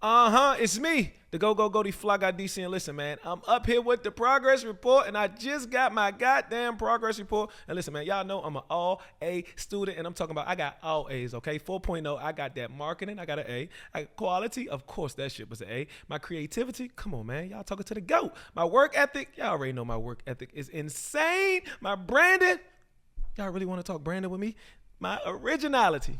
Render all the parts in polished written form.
It's me, the Go-Go-Goaty Fly Guy DC. And listen, man, I'm up here with the progress report, and I just got my goddamn progress report. And listen, man, y'all know I'm an all-A student, and I'm talking about I got all A's, okay? 4.0, I got that marketing, I got an A. I got quality, of course, that shit was an A. My creativity, come on, man, y'all talking to the GOAT. My work ethic, y'all already know my work ethic is insane. My branding, y'all really want to talk branding with me? My originality,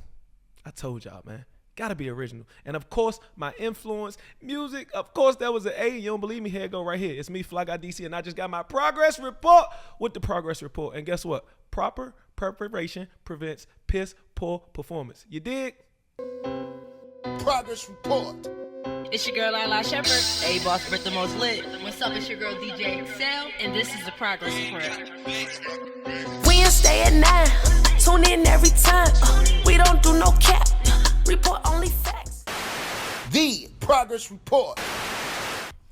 I told y'all, man. Gotta be original. And of course, my influence, music, of course, that was an A. You don't believe me? Here it go right here. It's me, Fly Guy DC, and I just got my progress report with the progress report. And guess what? Proper preparation prevents piss poor performance. You dig? Progress report. It's your girl, Lila Shepherd. A boss, Brit the most lit. What's up? It's your girl, DJ Excel. And this is the progress report. Wednesday at 9. Tune in every time. We don't do no cap. Report only facts. The progress report.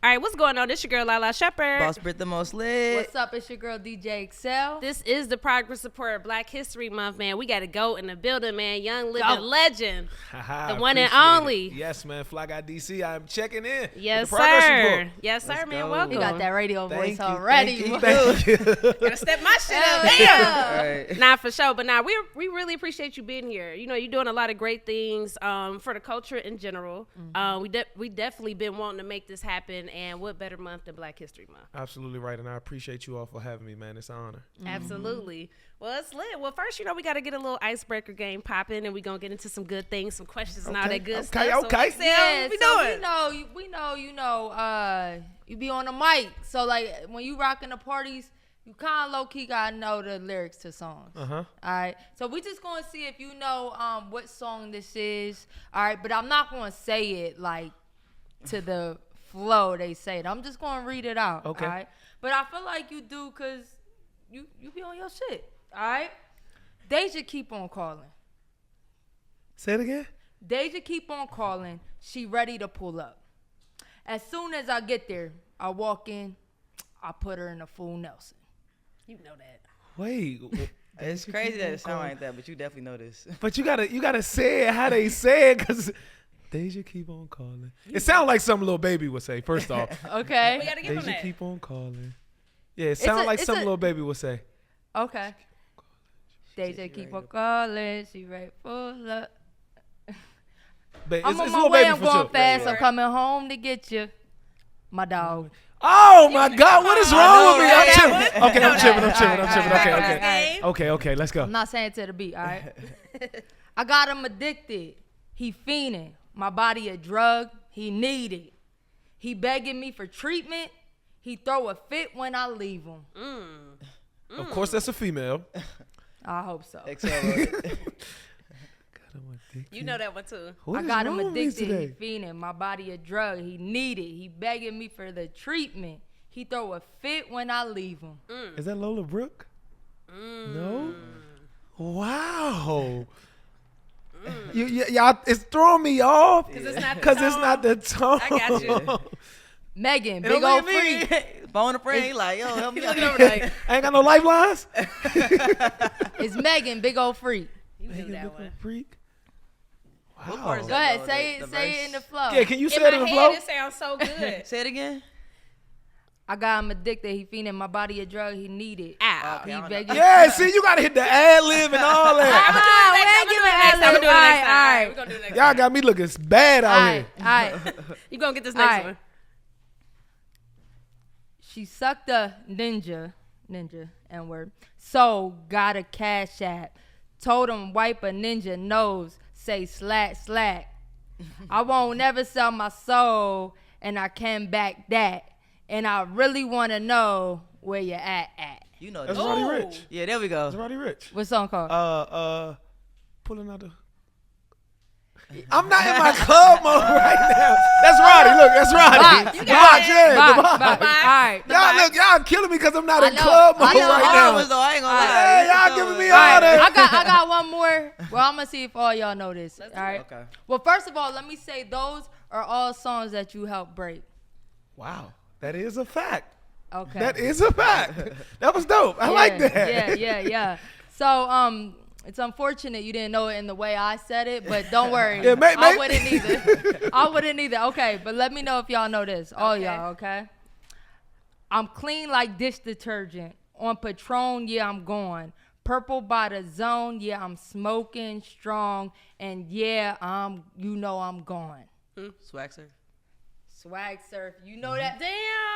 All right, what's going on? This your girl, Lila Shepherd. Boss Brit the most lit. What's up? It's your girl, DJ Excel. This is the progress report of Black History Month, man. We got to go in the building, man. Young living legend. The one and only. Yes, man. Fly Guy DC, I'm checking in. Yes, with the progress sir. report. Yes, sir, Let's man. go. Welcome. You got that radio voice Thank you, already. Thank you. Gotta step my shit up. Yeah. Right. Nah, for sure. But nah, we really appreciate you being here. You know, you're doing a lot of great things for the culture in general. We definitely been wanting to make this happen, and what better month than Black History Month? Absolutely right, and I appreciate you all for having me, man. It's an honor. Absolutely. Well, it's lit. Well, first, you know, we got to get a little icebreaker game popping, and we're going to get into some good things, some questions, and all that good stuff. Okay. So, Yeah, what we so doing? we know, you be on the mic. So, like, when you rocking the parties, you kind of low-key got to know the lyrics to songs. Uh-huh. All right? So, we just going to see if you know what song this is. All right? But I'm not going to say it, like, to the flow they say it. I'm just going to read it out. Okay. All right? But I feel like you do because you be on your shit. All right? Deja keep on calling. Say it again. Deja keep on calling. She ready to pull up. As soon as I get there, I walk in. I put her in a full Nelson. You know that. Wait. It's crazy that it sounds like that, but you definitely know this. But you gotta say it how they say it, cause Deja keep on calling. It sounds like something Lil Baby would say. First off, Okay. We got to give him Deja that. keep on calling. Yeah, it sounds like something Lil Baby would say. Okay. Deja keep on calling. She ready to pull up. But I'm it's on my Lil way. Baby I'm for going sure. fast. Sure. I'm coming home to get you. My dog. Oh my God, what is wrong with me? right? I'm tripping. That Okay, I'm tripping. I'm All tripping. right, I'm tripping. all Okay, right, okay. all right. Okay, let's go. I'm not saying to the beat, all right? I got him addicted. He fiending. My body a drug. He need it. He begging me for treatment. He throw a fit when I leave him. Of course, that's a female. I hope so. You know that one, too. What I is got him wrong with me addicted. today? He fiending. My body a drug. He need it. He begging me for the treatment. He throw a fit when I leave him. Is that Lola Brooke? No. Wow. Y'all, it's throwing me off Because it's not the because it's tone. not the tone. I got you. Megan, It big don't old look at freak. me. Phone a friend, he like, yo, help me He out. looking over like, I ain't got no lifelines. It's Megan, big old freak. you knew that one. Freak. What part is Go that, ahead, though? say it. The Say verse? it in the flow. Yeah, can you say In it my in the head, flow? it sounds so good. Say it again. I got him addicted. He fiending. My body a drug. He need it. Ow. Okay, He I don't begging. Yeah, see, you gotta hit the ad lib and all that. I'm doing it next time. We're going to do it next time. Y'all got me looking bad All out right, here. all right. You going to get this All next right. one. She sucked a ninja, N-word. So got a cash app. Told him wipe a ninja nose. Say slack. I won't never sell my soul, and I can back that. And I really want to know where you're at. You know That's this. Roddy Ooh. Ricch. Yeah, there we go. That's Roddy Ricch. What song called? Pulling out the. I'm not in my club mode right now. That's Roddy. Look, that's Roddy. Box. The You box, got it. yeah, the Box. box. All right. Y'all look, y'all killing me because I'm not I in know. club mode I know. right I now. Though, I ain't gonna Hey, lie. y'all giving me All all right, that. I got one more. Well, I'm gonna see if all y'all know this. All right. Okay. Well, first of all, let me say those are all songs that you helped break. Wow, that is a fact. Okay. That is a fact. That was dope. I like that. Yeah. So It's unfortunate you didn't know it in the way I said it, but don't worry. Yeah, I wouldn't either. I wouldn't either. Okay, but let me know if y'all know this. All y'all, okay? I'm clean like dish detergent. On Patron, yeah, I'm gone. Purple by the zone, yeah, I'm smoking strong. And yeah, I'm gone. Swag surf. Swag surf. You know that? Damn.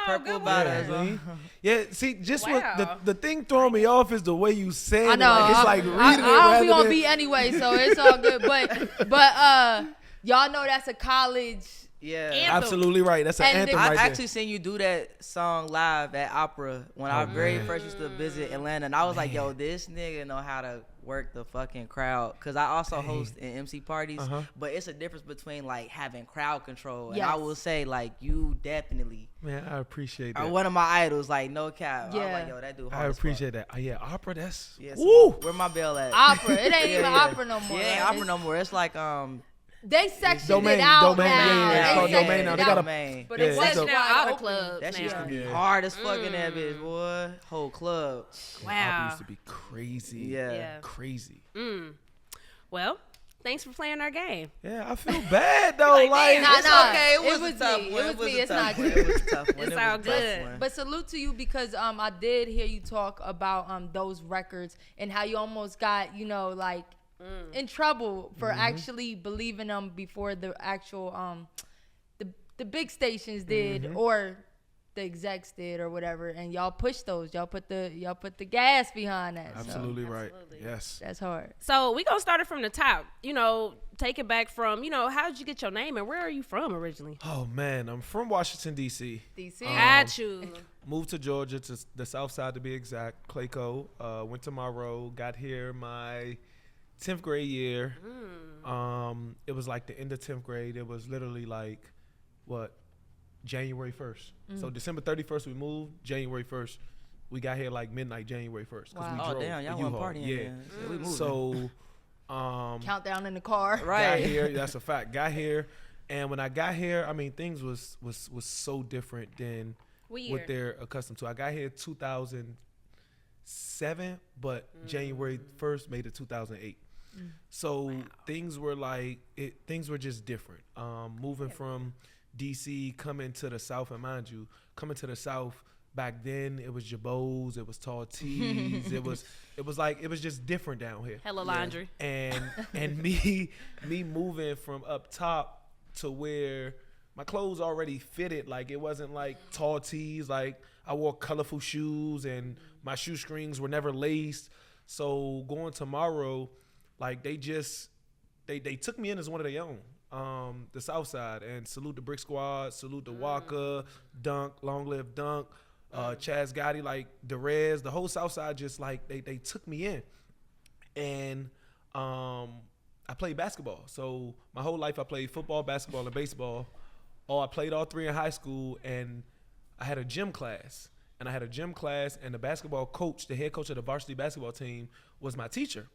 Purple good by one. the zone. Yeah, see, just Wow. what the thing throwing me off is the way you say it. I know. Like, it's like reading it I rather don't be on than... beat anyway, so it's all good. But y'all know that's a college. Yeah. Anthem. Absolutely right. That's an And anthem I've right actually seen you do that song live at Opera when I very first used to visit Atlanta, and I was like, "Yo, this nigga know how to work the fucking crowd." Cause I also host in MC parties, but it's a difference between like having crowd control, and I Yes. will say like you definitely there. Man, I appreciate are that. one of my idols. Like no cap. Yeah. I'm like, yo, that dude. I hard as fuck. appreciate that. Yeah, opera, that's... Yeah, Woo! where my bell at? Opera. It ain't even Yeah. opera no more. Yeah, ain't right? opera no more. It's like They sectioned Domain, it out domain, now. yeah, it's They called sectioned domain now. it They out. got a- domain. But Yeah, it's it's sectioned a- Now out all the open. clubs That shit used to now. be Yeah. hard as fuck in that bitch, boy. Whole club. Opera Wow. used to be crazy. Yeah. Yeah. Crazy. Well, thanks for playing our game. Yeah, I feel bad though. like, Nah, It's nah. okay. It It was was a tough me. one. It was me. a It's tough not one. good. It was a tough one. It's It was all a tough good. one. But salute to you because I did hear you talk about those records and how you almost got, like in trouble for actually believing them before the actual the big stations did or the execs did or whatever, and y'all pushed those. Y'all put the gas behind that. absolutely right. Absolutely. Yes. So that's hard. So we gonna start it from the top. Take it back from, how did you get your name and where are you from originally? Oh man, I'm from Washington D.C. DC. Got you. Moved to Georgia, to the Southside to be exact. Clayco. Went to Monroe. Got here my 10th grade year. It was like the end of 10th grade. It was literally like January 1st. So December 31st we moved. January 1st we got here like midnight January 1st. Wow. We Oh drove damn, y'all the went U-Haul. partying. Yeah. Man. We moving. So Countdown in the car. got right here. That's a fact. Got here, and when I got here, I mean things was so different than What year? what they're accustomed to. I got here 2007, but January 1st made it 2008. So things were things were just different. Moving from DC, coming to the South, and mind you, coming to the South back then, it was Jabos, it was tall tees, it was just different down here. Hella laundry. And me moving from up top to where my clothes already fitted, like it wasn't like tall tees, like I wore colorful shoes and my shoestrings were never laced. So going tomorrow, like they took me in as one of their own. The Southside, and salute the Bricksquad, salute the Walker, Dunk, Long Live Dunk, Chaz Gotti, like Derez, the whole Southside, just like they took me in. And I played basketball. So my whole life I played football, basketball, and baseball. I played all three in high school, and I had a gym class. And the basketball coach, the head coach of the varsity basketball team, was my teacher.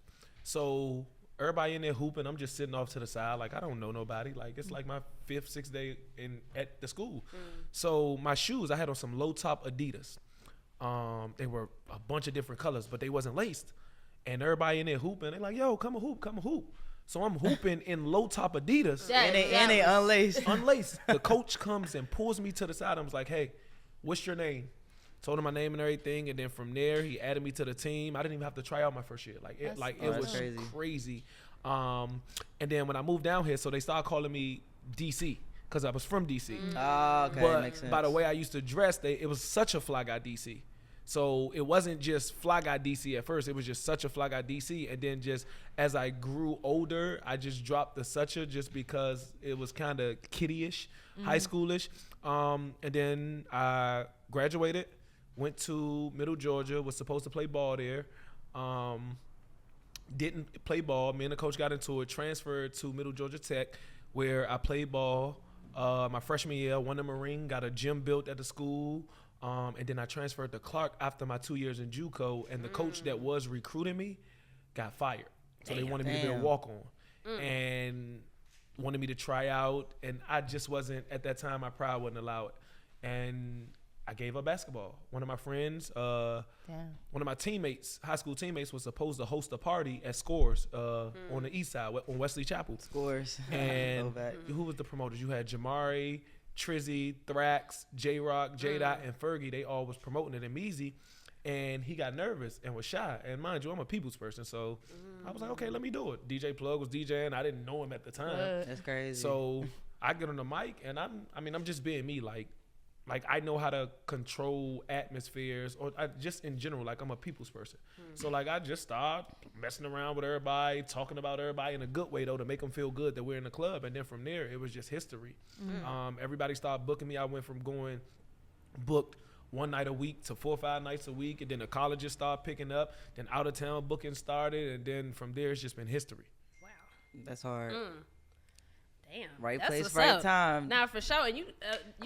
So everybody in there hooping, I'm just sitting off to the side, like I don't know nobody. Like it's like my 5th, 6th day at the school. So my shoes, I had on some low top Adidas. They were a bunch of different colors, but they wasn't laced. And everybody in there hooping, they like, yo, come a hoop. So I'm hooping in low top Adidas, Yeah. and they unlaced. unlaced. The coach comes and pulls me to the side. I was like, hey, what's your name? Told him my name and everything, and then from there he added me to the team. I didn't even have to try out my first year. Like it was crazy. crazy. And then when I moved down here, so they started calling me DC because I was from DC. Oh, okay, But makes sense. by the way I used to dress, it was such a fly guy DC. So it wasn't just fly guy DC at first. It was just such a fly guy DC. And then just as I grew older, I just dropped the such a just because it was kind of kiddie-ish, high schoolish. And then I graduated, went to Middle Georgia, was supposed to play ball there. Didn't play ball. Me and the coach got into it, transferred to Middle Georgia Tech, where I played ball. My freshman year, won the Marine, got a gym built at the school. And then I transferred to Clark after my 2 years in JUCO, and the coach that was recruiting me got fired. So they wanted me to be a walk-on and wanted me to try out. And I just wasn't, at that time, my pride wouldn't allow it. And I gave up basketball. One of my friends, one of my teammates, high school teammates, was supposed to host a party at Scores on the east side, on Wesley Chapel. Scores. And who was the promoters? You had Jamari, Trizzy, Thrax, J-Rock, J-Dot, and Fergie. They all was promoting it in Measy. And he got nervous and was shy. And mind you, I'm a people's person. So I was like, okay, let me do it. DJ Plug was DJing. I didn't know him at the time. That's crazy. So I get on the mic and I'm just being me. Like I know how to control atmospheres, or just in general, like I'm a people's person. So like I just start messing around with everybody, talking about everybody in a good way though, to make them feel good that we're in the club. And then from there, it was just history. Everybody started booking me. I went from going booked one night a week to 4 or 5 nights a week, and then the colleges started picking up. Then out of town booking started, and then from there it's just been history. Wow. That's hard. Damn. Right That's place, what's right up. time. Nah, for sure. And you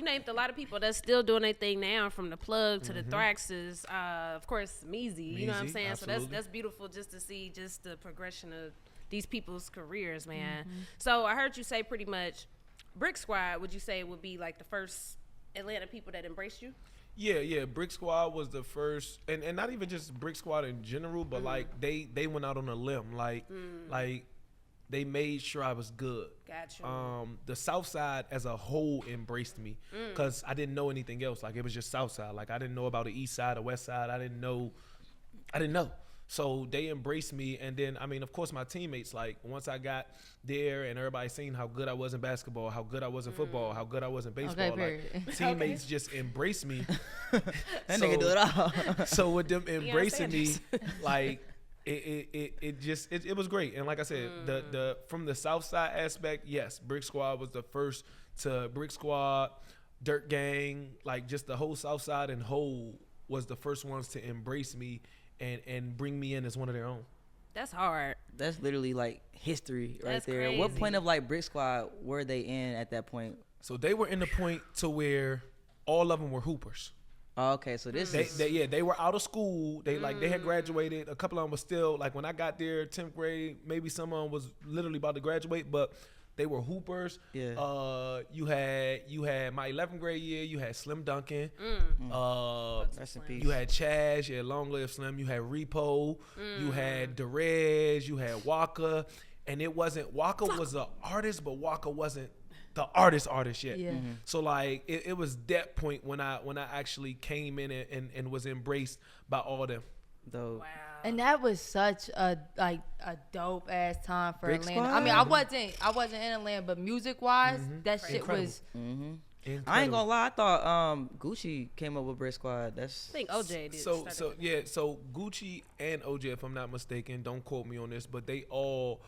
named a lot of people that's still doing their thing now, from the Plug to the Thraxes, of course, Measy. You know what I'm Measy, saying? absolutely. So that's beautiful just to see just the progression of these people's careers, man. So I heard you say pretty much Bricksquad, would you say would be like the first Atlanta people that embraced you? Yeah. Bricksquad was the first, and not even just Bricksquad in general, but like they went out on a limb, like they made sure I was good. Gotcha. The Southside as a whole embraced me because I didn't know anything else. Like it was just Southside. Like I didn't know about the East Side or West Side. I didn't know. So they embraced me, and then I mean, of course, my teammates. Like once I got there, and everybody seen how good I was in basketball, how good I was in football, how good I was in baseball. Like teammates just embraced me. That nigga do it all. So with them embracing me, like it was great. And like I said, the from the Southside aspect, yes, Bricksquad was the first to Bricksquad, Dirt Gang, like just the whole Southside and whole was the first ones to embrace me and bring me in as one of their own. That's hard. That's literally like history right That's there. crazy. What point of like Bricksquad were they in at that point? So they were in the point to where all of them were hoopers. Oh, okay, so this is They were out of school. They they had graduated. A couple of them was still like when I got there, 10th grade. Maybe some of them was literally about to graduate, but they were hoopers. Yeah. You had my 11th grade year. You had Slim Duncan. Rest in peace. You had Chaz. You had Long Live Slim. You had Repo. You had Derez. You had Waka. And it wasn't Waka was an artist, but Waka wasn't the artist yet. Yeah. So like it was that point when I actually came in and was embraced by all them. Dope. Wow. And that was such a dope ass time for Bricksquad? Atlanta. I mean, I wasn't in Atlanta, but music wise, that shit Incredible. was. I ain't gonna lie, I thought Gucci came up with Bricksquad. That's I think OJ did. So start it. yeah, so Gucci and OJ, if I'm not mistaken, don't quote me on this, but they all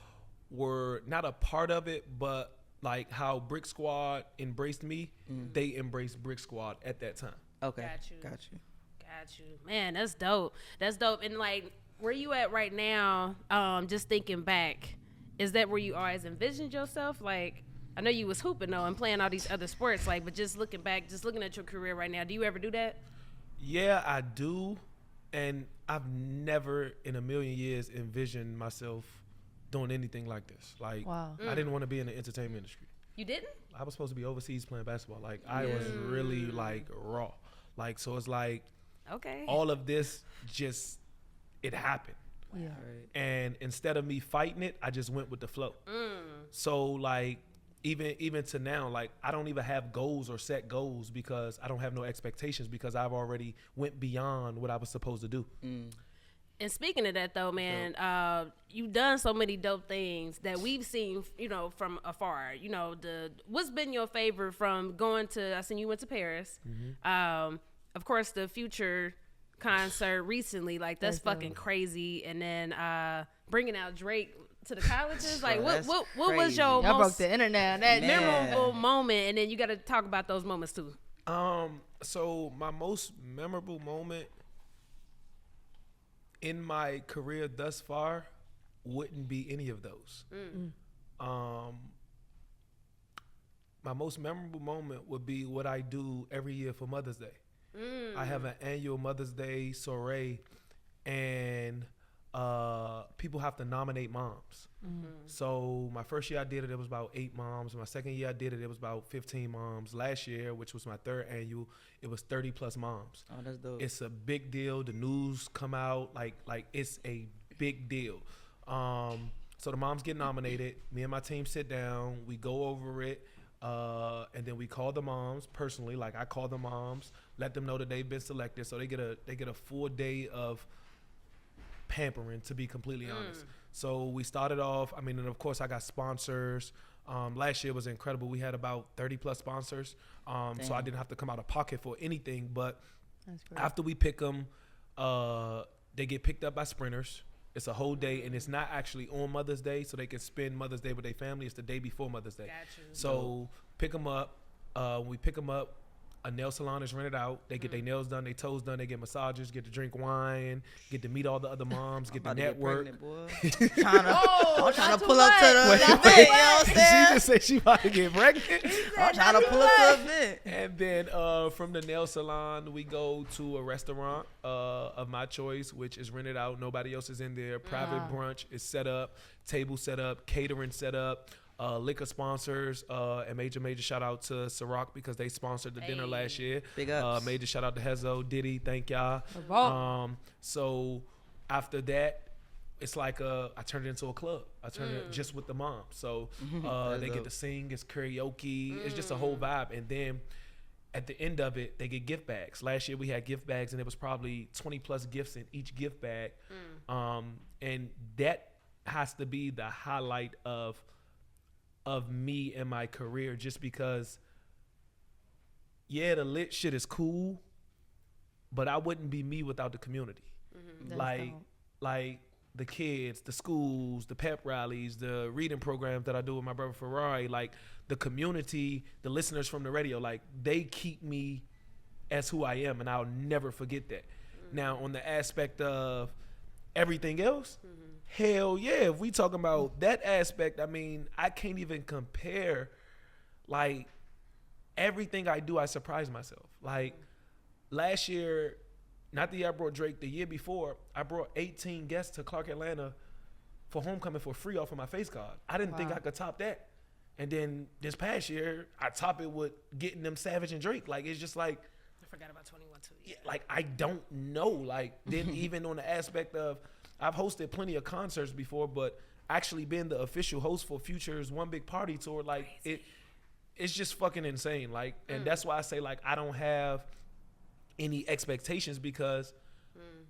were not a part of it, but like how Bricksquad embraced me, they embraced Bricksquad at that time. okay. Got you. Man, that's dope. And like, where you at right now? Just thinking back, is that where you always envisioned yourself? Like, I know you was hooping though and playing all these other sports. Like, but just looking back, just looking at your career right now, do you ever do that? Yeah, I do, and I've never in a million years envisioned myself doing anything like this. Like, Wow. I didn't want to be in the entertainment industry. You didn't? I was supposed to be overseas playing basketball. Like, I was really like raw. Like, so it's like Okay. all of this just it happened. Yeah. And instead of me fighting it, I just went with the flow. So like even to now, like I don't even have goals or set goals because I don't have no expectations because I've already went beyond what I was supposed to do. And speaking of that though, man, you've done so many dope things that we've seen, from afar. What's been your favorite from going to? I seen you went to Paris. Of course, the Future concert recently, like that's fucking crazy. And then bringing out Drake to the colleges, like what was your Y'all broke most the internet on that. memorable moment? And then you got to talk about those moments too. So my most memorable moment in my career thus far wouldn't be any of those. My most memorable moment would be what I do every year for Mother's Day. I have an annual Mother's Day soiree, and people have to nominate moms. So my first year I did it was about 8 moms. My second year I did it was about 15 moms. Last year, which was my 3rd annual, it was 30 plus moms. Oh, that's dope. It's a big deal. The news come out like it's a big deal. So the moms get nominated. Me and my team sit down. We go over it. And then we call the moms personally. Like I call the moms, let them know that they've been selected. So they get a full day of pampering, to be completely honest. So we started off, and of course I got sponsors. Last year was incredible. We had about 30 plus sponsors. So I didn't have to come out of pocket for anything. But after we pick them, they get picked up by sprinters. It's a whole day, and it's not actually on Mother's Day, so they can spend Mother's Day with their family. It's the day before Mother's Day. So pick them up. When we pick them up, a nail salon is rented out. They get their nails done, their toes done. They get massages, get to drink wine, get to meet all the other moms, get to network. I'm trying to pull up to the event. You know what I'm saying? She just said she about to get pregnant. I'm trying to pull up to the event. And then from the nail salon, we go to a restaurant of my choice, which is rented out. Nobody else is in there. Private brunch is set up, table set up, catering set up. Liquor sponsors, and major shout out to Ciroc because they sponsored the dinner last year. Big ups. Major shout out to Hezo, Diddy, thank y'all. So after that, it's like I turned it into a club. I turned it just with the moms. So they get to sing, it's karaoke, it's just a whole vibe. And then at the end of it, they get gift bags. Last year we had gift bags, and it was probably 20 plus gifts in each gift bag. And that has to be the highlight of me and my career, just because the lit shit is cool, but I wouldn't be me without the community. Like the kids, the schools, the pep rallies, the reading programs that I do with my brother Ferrari, like the community, the listeners from the radio, like they keep me as who I am, and I'll never forget that. Now on the aspect of everything else, hell yeah, if we talking about that aspect, I can't even compare. Like everything I do, I surprise myself. Like last year, not the year I brought Drake, the year before, I brought 18 guests to Clark, Atlanta for homecoming for free off of my face card. I didn't think I could top that. And then this past year, I top it with getting them Savage and Drake. Like it's just like, I forgot about 21 too. Yeah, like I don't know. Like then even on the aspect of, I've hosted plenty of concerts before, but actually being the official host for Future's One Big Party tour, like it's just fucking insane. Like, and that's why I say like I don't have any expectations because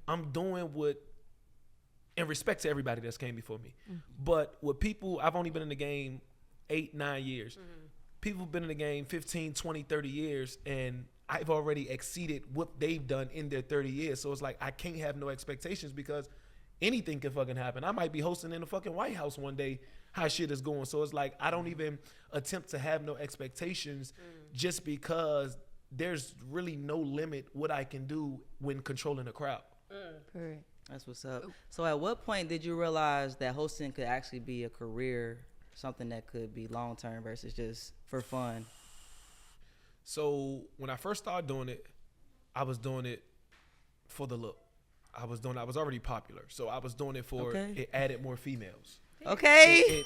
I'm doing what, in respect to everybody that's came before me. But with people, I've only been in the game 8-9 years. People have been in the game 15, 20, 30 years, and I've already exceeded what they've done in their 30 years. So it's like I can't have no expectations because anything can fucking happen. I might be hosting in the fucking White House one day, how shit is going. So it's like I don't even attempt to have no expectations just because there's really no limit what I can do when controlling a crowd. Correct. That's what's up. So at what point did you realize that hosting could actually be a career, something that could be long term versus just for fun? So when I first started doing it, I was doing it for the look. I was already popular, so I was doing it for it added more females. Okay.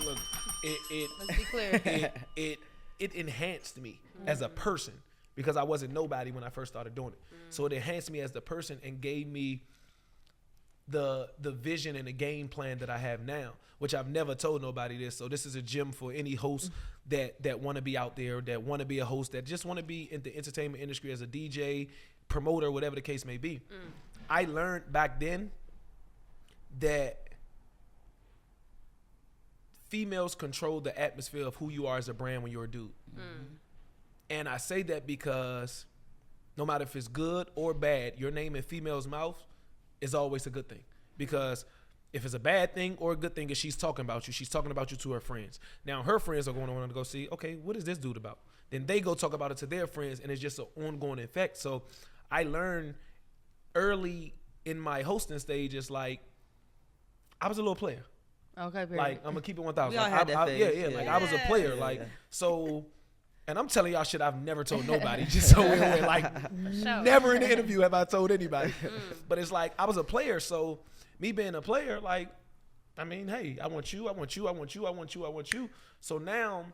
Let's be clear. It enhanced me as a person because I wasn't nobody when I first started doing it. So it enhanced me as the person and gave me the vision and the game plan that I have now, which I've never told nobody this. So this is a gem for any host that want to be out there, that want to be a host, that just want to be in the entertainment industry as a DJ, promoter, whatever the case may be. I learned back then that females control the atmosphere of who you are as a brand when you're a dude. And I say that because no matter if it's good or bad, your name in females' mouth is always a good thing. Because if it's a bad thing or a good thing, is she's talking about you to her friends. Now her friends are going on to go see, okay, what is this dude about? Then they go talk about it to their friends, and it's just an ongoing effect. So I learned early in my hosting stage, it's like I was a little player. Okay, like I'm gonna keep it 1,000. We all had that phase. Like I was a player. So, and I'm telling y'all shit I've never told nobody. Just so never in the interview have I told anybody. But it's like I was a player. So me being a player, like, I mean, hey, I want you. So now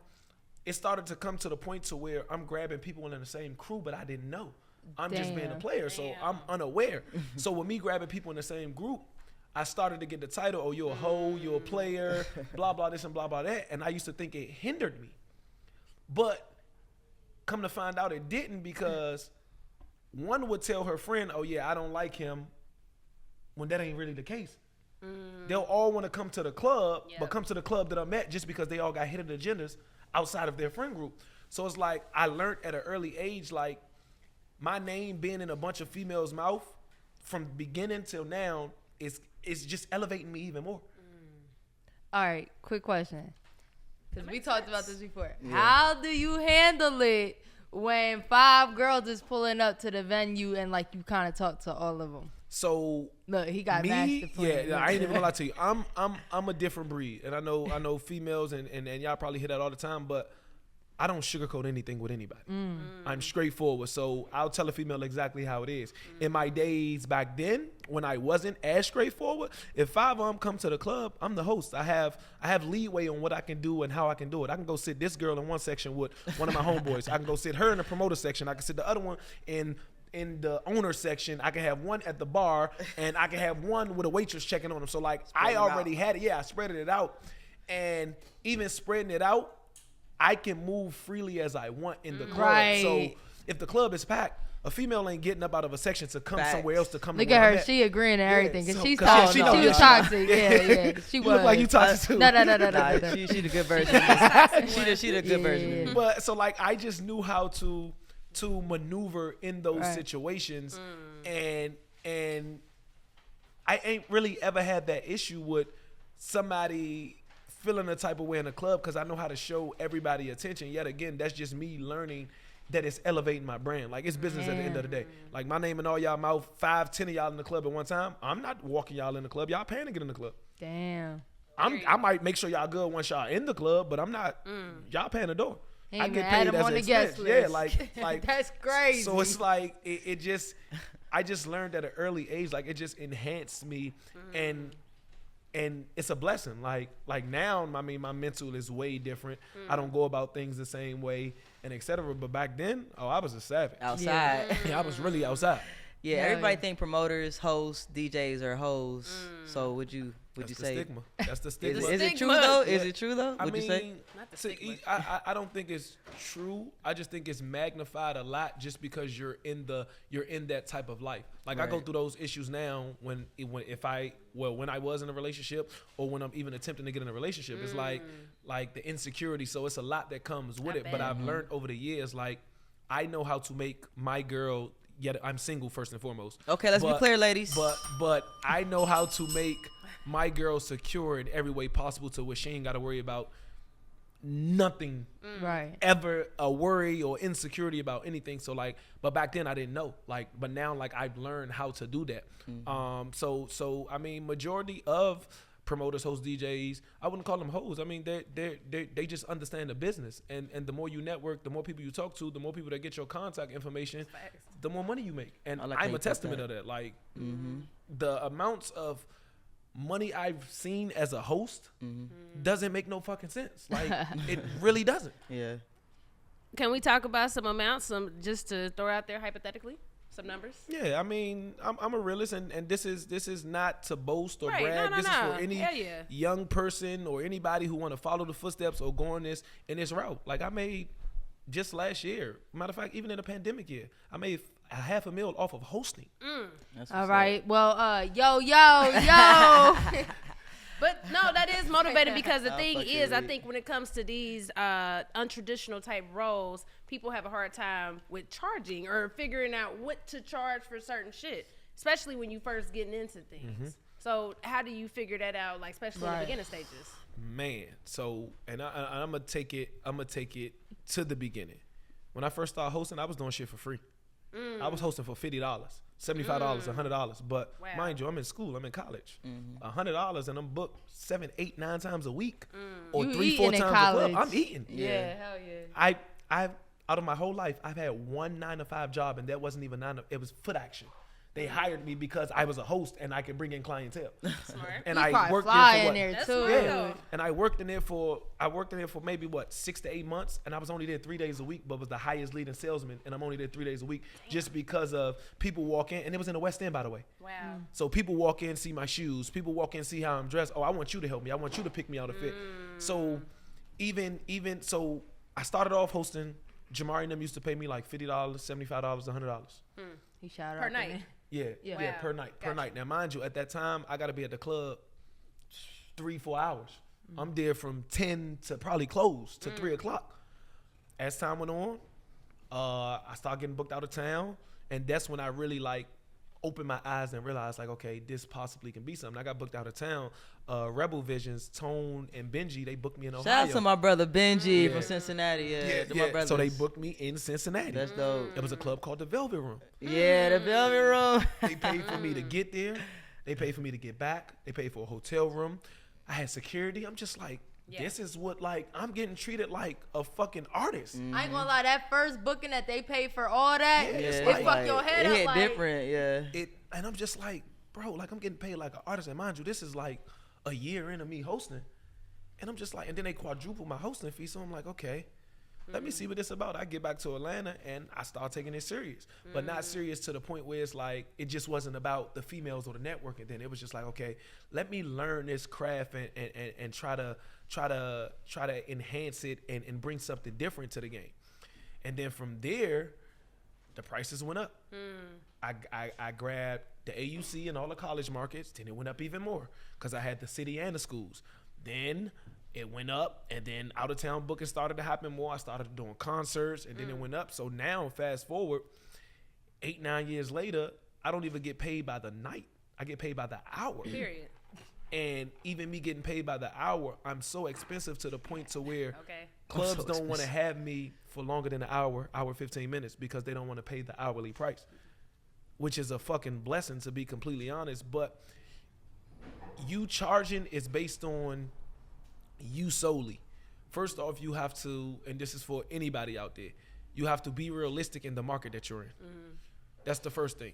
it started to come to the point to where I'm grabbing people in the same crew, but I didn't know. I'm just being a player, so I'm unaware. So with me grabbing people in the same group, I started to get the title, oh, you're a hoe, you're a player, blah, blah, this and blah, blah, that. And I used to think it hindered me. But come to find out it didn't, because one would tell her friend, oh, yeah, I don't like him, when that ain't really the case. They'll all want to come to the club, but come to the club that I'm at just because they all got hidden agendas outside of their friend group. So it's like I learned at an early age, like my name being in a bunch of females' mouth from the beginning till now is just elevating me even more. All right, quick question. Because we talked about this before. Yeah. How do you handle it when 5 girls is pulling up to the venue and like you kind of talk to all of them? So look, he got master plan. Yeah, I ain't even gonna lie to you. I'm a different breed, and I know females and y'all probably hear that all the time, but I don't sugarcoat anything with anybody. I'm straightforward. So I'll tell a female exactly how it is. In my days back then, when I wasn't as straightforward, if 5 of them come to the club, I'm the host. I have leeway on what I can do and how I can do it. I can go sit this girl in one section with one of my homeboys. I can go sit her in the promoter section. I can sit the other one in the owner section. I can have one at the bar, and I can have one with a waitress checking on them. So like I already had it. Yeah, I spread it out. And even spreading it out, I can move freely as I want in the club. Right. So if the club is packed, a female ain't getting up out of a section to come somewhere else to come. Look at her, she agreeing to everything because she's toxic. She was toxic. Yeah, she was. You look like you toxic too. No. She the good version. She the good version. But so like I just knew how to maneuver in those situations, and I ain't really ever had that issue with somebody feeling a type of way in a club, because I know how to show everybody attention. Yet again, that's just me learning that it's elevating my brand. Like it's business at the end of the day. Like my name in all y'all mouth, 5, 10 of y'all in the club at one time. I'm not walking y'all in the club. Y'all paying to get in the club. Damn. I might make sure y'all good once y'all in the club, but I'm not. Y'all paying the door. I get paid as an expense. Yeah, like that's crazy. So it's like it just. I just learned at an early age. Like it just enhanced me, and it's a blessing. Like now, I mean, my mental is way different. I don't go about things the same way, and etc. But back then, I was a savage. Outside. Yeah, I was really outside. Yeah, everybody think promoters, hosts, DJs are hoes. So would you say? Stigma. That's the stigma. Is it true though? Is it true though? I Would mean, you say? I don't think it's true. I just think it's magnified a lot just because you're in that type of life. Like I go through those issues now when I was in a relationship or when I'm even attempting to get in a relationship. It's like the insecurity. So it's a lot that comes with it. But I've learned over the years, like I know how to make my girl. Yet I'm single first and foremost. Okay, let's be clear, ladies. But I know how to make my girl secure in every way possible to where she ain't got to worry about nothing, ever a worry or insecurity about anything. So like, but back then I didn't know. Like, but now like I've learned how to do that. So I mean, majority of promoters, hosts, DJs, I wouldn't call them hoes. I mean, they just understand the business, and the more you network, the more people you talk to, the more people that get your contact information, the more money you make. And I'm a testament of that. Like the amounts of money I've seen as a host doesn't make no fucking sense. Like it really doesn't. Yeah. Can we talk about some amounts, just to throw out there hypothetically? Some numbers? Yeah, I mean, I'm a realist, and this is not to boast or brag. This is for any young person or anybody who want to follow the footsteps or go in this route. Like I made just last year. Matter of fact, even in the pandemic year, I made $500,000 off of hosting. All right. Well, yo. But no, that is motivating because the thing is, I think when it comes to these untraditional type roles, people have a hard time with charging or figuring out what to charge for certain shit, especially when you first getting into things. So how do you figure that out, like especially in the beginning stages? Man, so and I'm gonna take it to the beginning. When I first started hosting, I was doing shit for free. I was hosting for $50, $75, $100. But mind you, I'm in school. I'm in college. $100 and I'm booked 7, 8, 9 times a week, or You 3, 4 eating in times college. a club. I'm eating. Yeah, hell yeah. I've out of my whole life, I've had one 9 to 5 job, and that wasn't even it was foot action. They hired me because I was a host and I could bring in clientele. Smart. And You I probably worked fly there for in there That's too. smart, though. And I worked in there for maybe 6 to 8 months, and I was only there 3 days a week, but was the highest leading salesman, and I'm only there 3 days a week just because of people walk in, and it was in the West End, by the way. Wow. So people walk in, see my shoes. People walk in, see how I'm dressed. Oh, I want you to help me. I want you to pick me out a fit. So even so, I started off hosting. Jamari and them used to pay me like $50, $75, $100. He shot Per out night. Yeah, Yeah. yeah, Wow. per night. Gotcha. Now, mind you, at that time, I got to be at the club 3-4 hours. I'm there from 10 to probably close to 3 o'clock. As time went on, I started getting booked out of town, and that's when I really like opened my eyes and realized like, okay, this possibly can be something. I got booked out of town. Rebel Visions, Tone, and Benji, they booked me in Ohio. Shout out to my brother Benji Yeah. from Cincinnati. Yeah, yeah, to my brothers. So they booked me in Cincinnati. That's dope. It was a club called the Velvet Room. Yeah, the Velvet Room. They paid for me to get there. They paid for me to get back. They paid for a hotel room. I had security. I'm just like, Yeah. this is what, like, I'm getting treated like a fucking artist. I ain't gonna lie, that first booking that they paid for all that, Yeah, it it's fuck your head it up hit like different, yeah. And I'm just like, bro, like, I'm getting paid like an artist. And mind you, this is like a year into me hosting. And I'm just like, and then they quadruple my hosting fee. So I'm like, okay, let me see what this about. I get back to Atlanta and I start taking it serious, but not serious to the point where it's like, it just wasn't about the females or the networking. Then it was just like, okay, let me learn this craft and try to enhance it and bring something different to the game. And then from there, the prices went up. I grabbed the AUC and all the college markets. Then it went up even more because I had the city and the schools. Then it went up, and then out of town booking started to happen more. I started doing concerts, and then it went up. So now, fast forward, 8-9 years later, I don't even get paid by the night. I get paid by the hour. Period. And even me getting paid by the hour, I'm so expensive to the point to where Okay. clubs so don't want to expensive. have me for longer than an hour 15 minutes because they don't want to pay the hourly price, which is a fucking blessing, to be completely honest. But you charging is based on you solely. First off, you have to, and this is for anybody out there, you have to be realistic in the market that you're in. That's the first thing.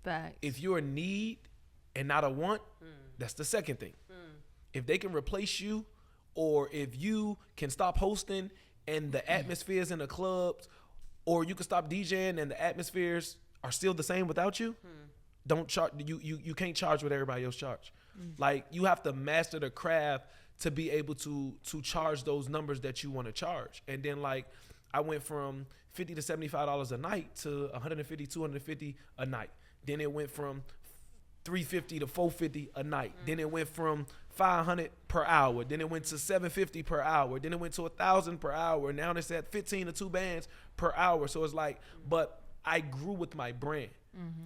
Facts. If you're a need and not a want, that's the second thing. If they can replace you, or if you can stop hosting and the atmospheres in the clubs, or you can stop DJing and the atmospheres are still the same without you, don't charge. You can't charge what everybody else charge. Like, you have to master the craft to be able to charge those numbers that you want to charge. And then, like, I went from $50 to $75 a night to $150, $250 a night. Then it went from $350 to $450 a night. Then it went from $500 per hour. Then it went to $750 per hour. Then it went to $1,000 per hour. Now it's at 15 to 2 bands per hour. So it's like, but I grew with my brand.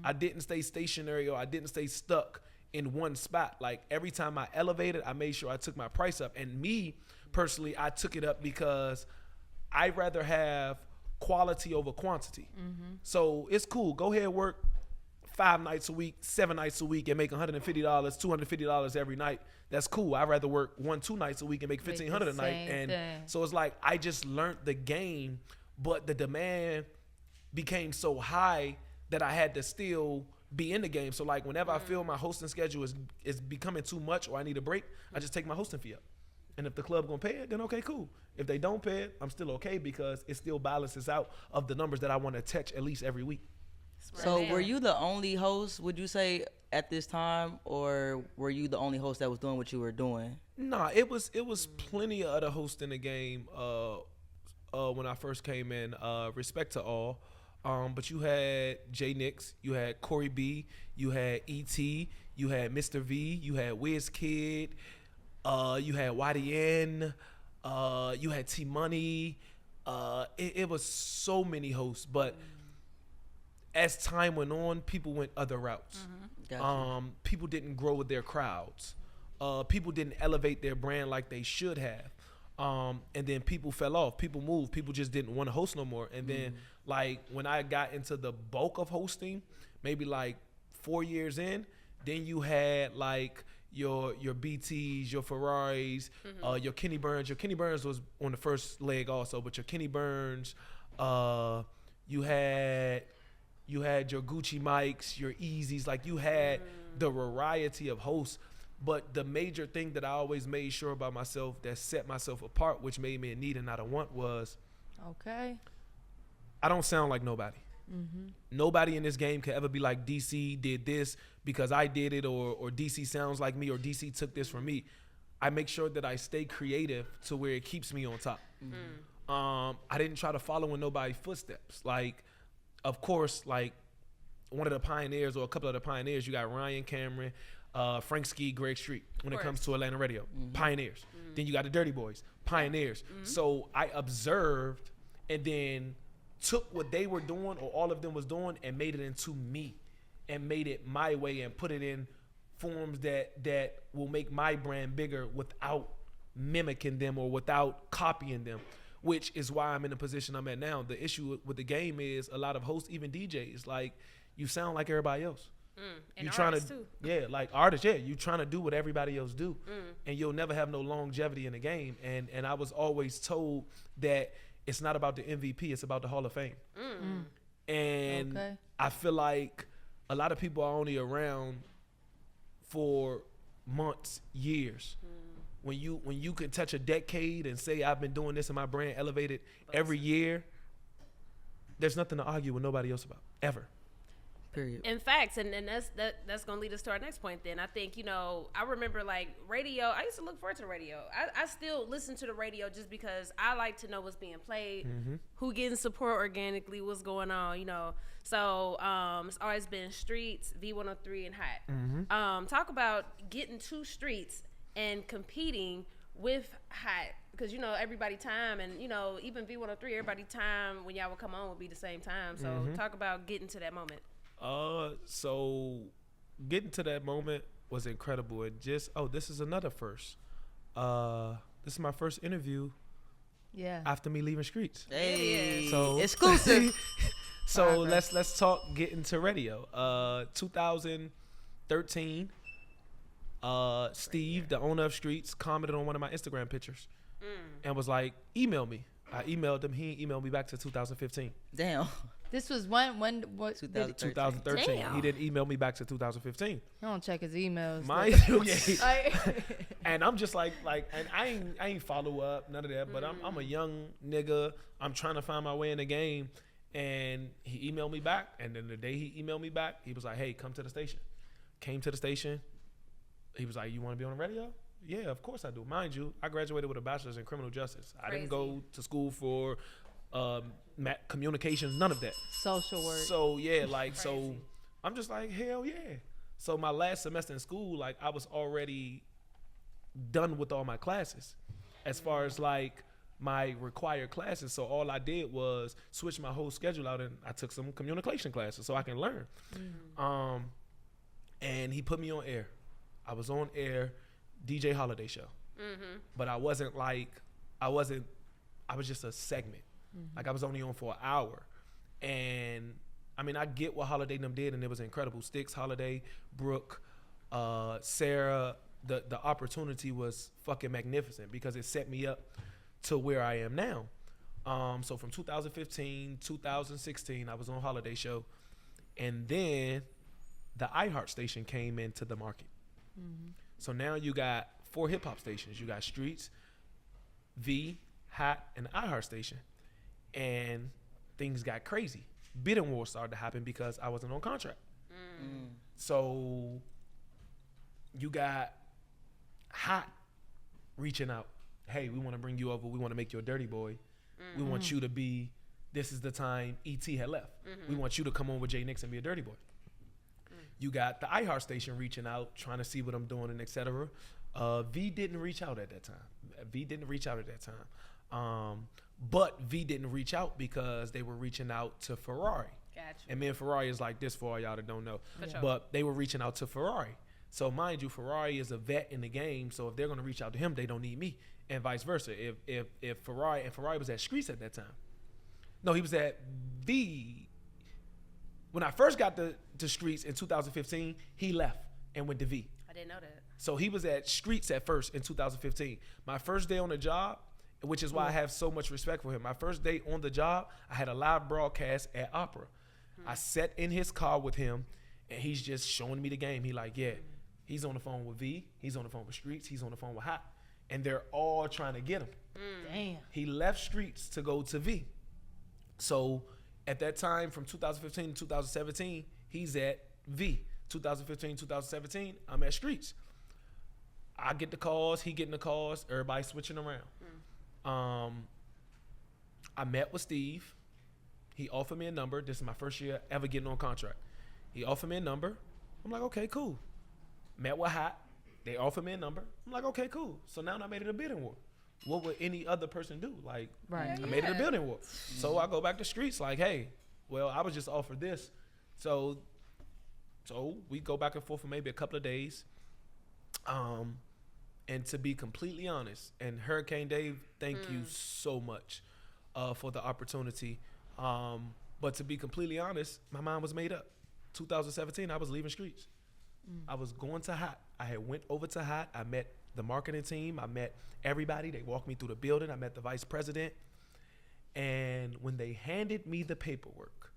I didn't stay stationary, or I didn't stay stuck in one spot. Like, every time I elevated, I made sure I took my price up. And me personally, I took it up because I'd rather have quality over quantity. So it's cool. Go ahead, work 5 nights a week, 7 nights a week, and make $150, $250 every night. That's cool. I'd rather work 1-2 nights a week and make Make $1,500 the a night. same And thing. so it's like, I just learned the game, but the demand became so high that I had to still be in the game. So like, whenever I feel my hosting schedule is becoming too much, or I need a break, I just take my hosting fee up. And if the club gonna pay it, then okay, cool. If they don't pay it, I'm still okay, because it still balances out of the numbers that I want to touch at least every week. So were you the only host, would you say, at this time, or were you the only host that was doing what you were doing? Nah, it was plenty of other hosts in the game when I first came in. Respect to all. But you had J Nix, you had Corey B, you had E.T., you had Mr. V, you had Wiz Kid, you had YDN, you had T Money. It was so many hosts, but as time went on, people went other routes. Gotcha. People didn't grow with their crowds. People didn't elevate their brand like they should have. And then people fell off. People moved. People just didn't want to host no more. And then, like, when I got into the bulk of hosting, maybe like 4 years in, then you had like your BTs, your Ferraris, your Kenny Burns. Your Kenny Burns was on the first leg also, but your Kenny Burns, you had you had your Gucci mics, your Easies, like you had the variety of hosts. But the major thing that I always made sure about myself that set myself apart, which made me a need and not a want, was I don't sound like nobody. Nobody in this game can ever be like DC did this because I did it, or DC sounds like me, or DC took this from me. I make sure that I stay creative to where it keeps me on top. I didn't try to follow in nobody's footsteps. Like, of course, like one of the pioneers or a couple of the pioneers, you got Ryan Cameron, Frank Ski, Greg Street, when it comes to Atlanta radio, pioneers. Then you got the Durtty Boys, pioneers. So I observed and then took what they were doing, or all of them was doing, and made it into me, and made it my way, and put it in forms that will make my brand bigger without mimicking them or without copying them, which is why I'm in the position I'm at now. The issue with the game is a lot of hosts, even DJs, like, you sound like everybody else. And you trying to, too. yeah, like artists, yeah, you trying to do what everybody else do, and you'll never have no longevity in the game. And I was always told that it's not about the MVP, it's about the Hall of Fame. And I feel like a lot of people are only around for months, years. When you can touch a decade and say, I've been doing this and my brand elevated every year, there's nothing to argue with nobody else about, ever. Period. In fact, and that's gonna lead us to our next point. Then I think, you know, I remember like radio. I used to look forward to radio. I still listen to the radio just because I like to know what's being played, who getting support organically, what's going on, you know. So it's always been Streetz, V103, and Hot. Talk about getting to Streetz and competing with Hot, because you know everybody time, and you know even V103, everybody time when y'all would come on would be the same time. So talk about getting to that moment. So getting to that moment was incredible. And just, this is another first. This is my first interview. Yeah. After me leaving Streetz. Hey, so exclusive. So let's talk getting to radio. 2013. Steve, the owner of Streetz, commented on one of my Instagram pictures and was like, "Email me." I emailed him. He emailed me back to 2015. Damn. This was when what? 2013. Damn. He didn't email me back to 2015. You don't check his emails. And I'm just like, and I ain't follow up, none of that. But I'm a young nigga. I'm trying to find my way in the game. And he emailed me back. And then the day he emailed me back, he was like, "Hey, come to the station." Came to the station. He was like, "You want to be on the radio?" Yeah, of course I do. Mind you, I graduated with a bachelor's in criminal justice. I didn't go to school for communications, none of that. Social work. So yeah, like, so I'm just like, hell yeah. So my last semester in school, like, I was already done with all my classes as far as like my required classes. So all I did was switch my whole schedule out, and I took some communication classes so I can learn. And he put me on air. I was on air, DJ Holiday Show. But I was just a segment. Like, I was only on for an hour. And I mean, I get what Holiday and them did, and it was incredible. Sticks, Holiday, Brooke, Sarah, the opportunity was fucking magnificent because it set me up to where I am now. So from 2015, 2016, I was on Holiday Show. And then the iHeart station came into the market. So now you got 4 hip hop stations. You got Streetz, V, Hot, and the iHeart station. And things got crazy. Bidding wars started to happen because I wasn't on contract. So you got Hot reaching out. Hey, we want to bring you over. We want to make you a Durtty Boy. We want you to be, this is the time E.T. had left. We want you to come on with Jay Nix and be a Durtty Boy. You got the iHeart station reaching out, trying to see what I'm doing, and et cetera. V didn't reach out at that time. But V didn't reach out because they were reaching out to Ferrari. Gotcha. And me and Ferrari is like this for all y'all that don't know. Sure. But they were reaching out to Ferrari. So mind you, Ferrari is a vet in the game. So if they're going to reach out to him, they don't need me, and vice versa. If Ferrari was at Streetz at that time. No, he was at V. When I first got to Streetz in 2015, he left and went to V. I didn't know that. So he was at Streetz at first in 2015. My first day on the job, which is why I have so much respect for him. My first day on the job, I had a live broadcast at Opera. I sat in his car with him, and he's just showing me the game. He like, yeah, he's on the phone with V, he's on the phone with Streetz, he's on the phone with Hot, and they're all trying to get him. Damn. He left Streetz to go to V. So at that time, from 2015 to 2017, he's at V. 2015, 2017, I'm at Streetz. I get the calls, he getting the calls, everybody switching around. I met with Steve. He offered me a number. This is my first year ever getting on contract. He offered me a number. I'm like, okay, cool. Met with Hot. They offered me a number. I'm like, okay, cool. So now I made it a bidding war. What would any other person do? Like, Right. I made it a bidding war. So I go back to Streetz like, hey, well, I was just offered this. So we go back and forth for maybe a couple of days. And to be completely honest, and Hurricane Dave, thank you so much for the opportunity. But to be completely honest, my mind was made up. 2017, I was leaving Streetz. I was going to Hot. I had went over to Hot. I met the marketing team. I met everybody. They walked me through the building. I met the vice president. And when they handed me the paperwork,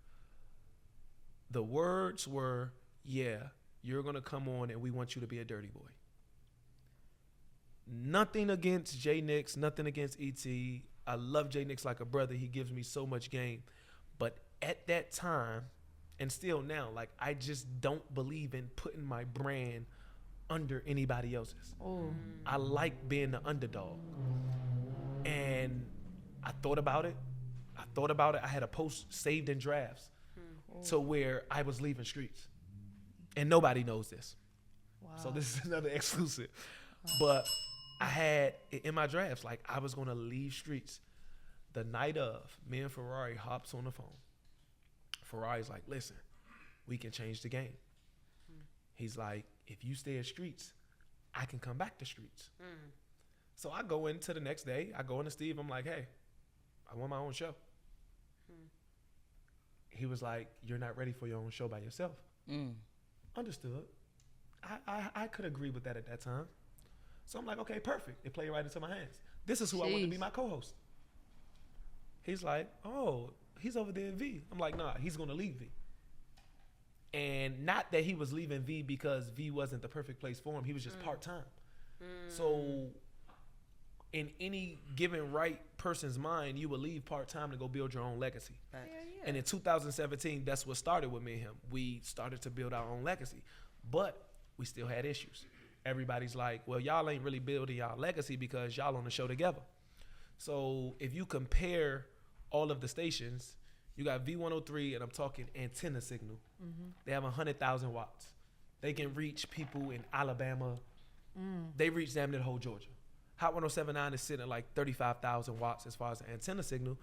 the words were, yeah, you're going to come on and we want you to be a Durtty Boy. Nothing against J Nix, nothing against E.T. I love J Nix like a brother. He gives me so much game. But at that time, and still now, like, I just don't believe in putting my brand under anybody else's. I like being the underdog. And I thought about it. I had a post saved in drafts to where I was leaving Streetz. And nobody knows this. So this is another exclusive. But I had in my drafts, like, I was going to leave Streetz. The night of, me and Ferrari hops on the phone. Ferrari's like, listen, we can change the game. He's like, if you stay at Streetz, I can come back to Streetz. So I go into the next day. I go into Steve. I'm like, hey, I want my own show. He was like, you're not ready for your own show by yourself. Understood. I could agree with that at that time. So I'm like, okay, perfect. It played right into my hands. This is who I want to be my co-host. He's like, oh, he's over there in V. I'm like, nah, he's going to leave V. And not that he was leaving V because V wasn't the perfect place for him. He was just part-time. So in any given right person's mind, you would leave part-time to go build your own legacy. And in 2017, that's what started with me and him. We started to build our own legacy. But we still had issues. Everybody's like, well, y'all ain't really building y'all legacy because y'all on the show together. So if you compare all of the stations, you got V103, and I'm talking antenna signal. They have 100,000 watts. They can reach people in Alabama. They reach damn near the whole Georgia. Hot 107.9 is sitting at like 35,000 watts as far as the antenna signal.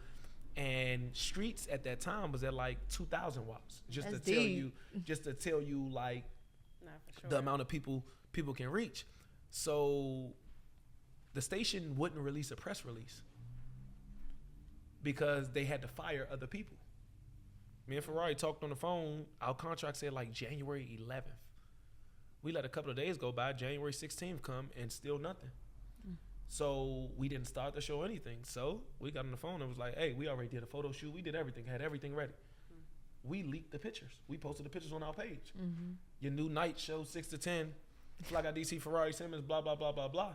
And Streetz at that time was at like 2,000 watts. Just to tell you like the amount of people can reach. So the station wouldn't release a press release because they had to fire other people. Me and Ferrari talked on the phone. Our contract said like January 11th. We let a couple of days go by. January 16th come and still nothing. So we didn't start the show or anything. So we got on the phone and was like, hey, we already did a photo shoot. We did everything, had everything ready. We leaked the pictures. We posted the pictures on our page. Your new night show, 6 to 10. Guy DC Ferrari Simmons, blah, blah, blah, blah, blah.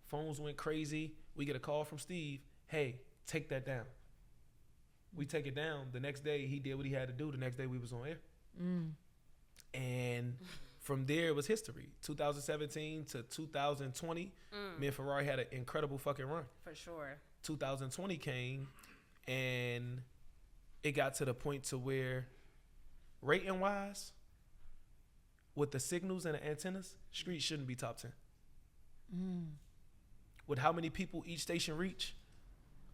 Phones went crazy. We get a call from Steve. Hey, take that down. We take it down. The next day, he did what he had to do. The next day, we was on air. And from there, it was history. 2017 to 2020, me and Ferrari had an incredible fucking run. For sure. 2020 came, and it got to the point to where, rating-wise, with the signals and the antennas, Streetz shouldn't be top 10. With how many people each station reach,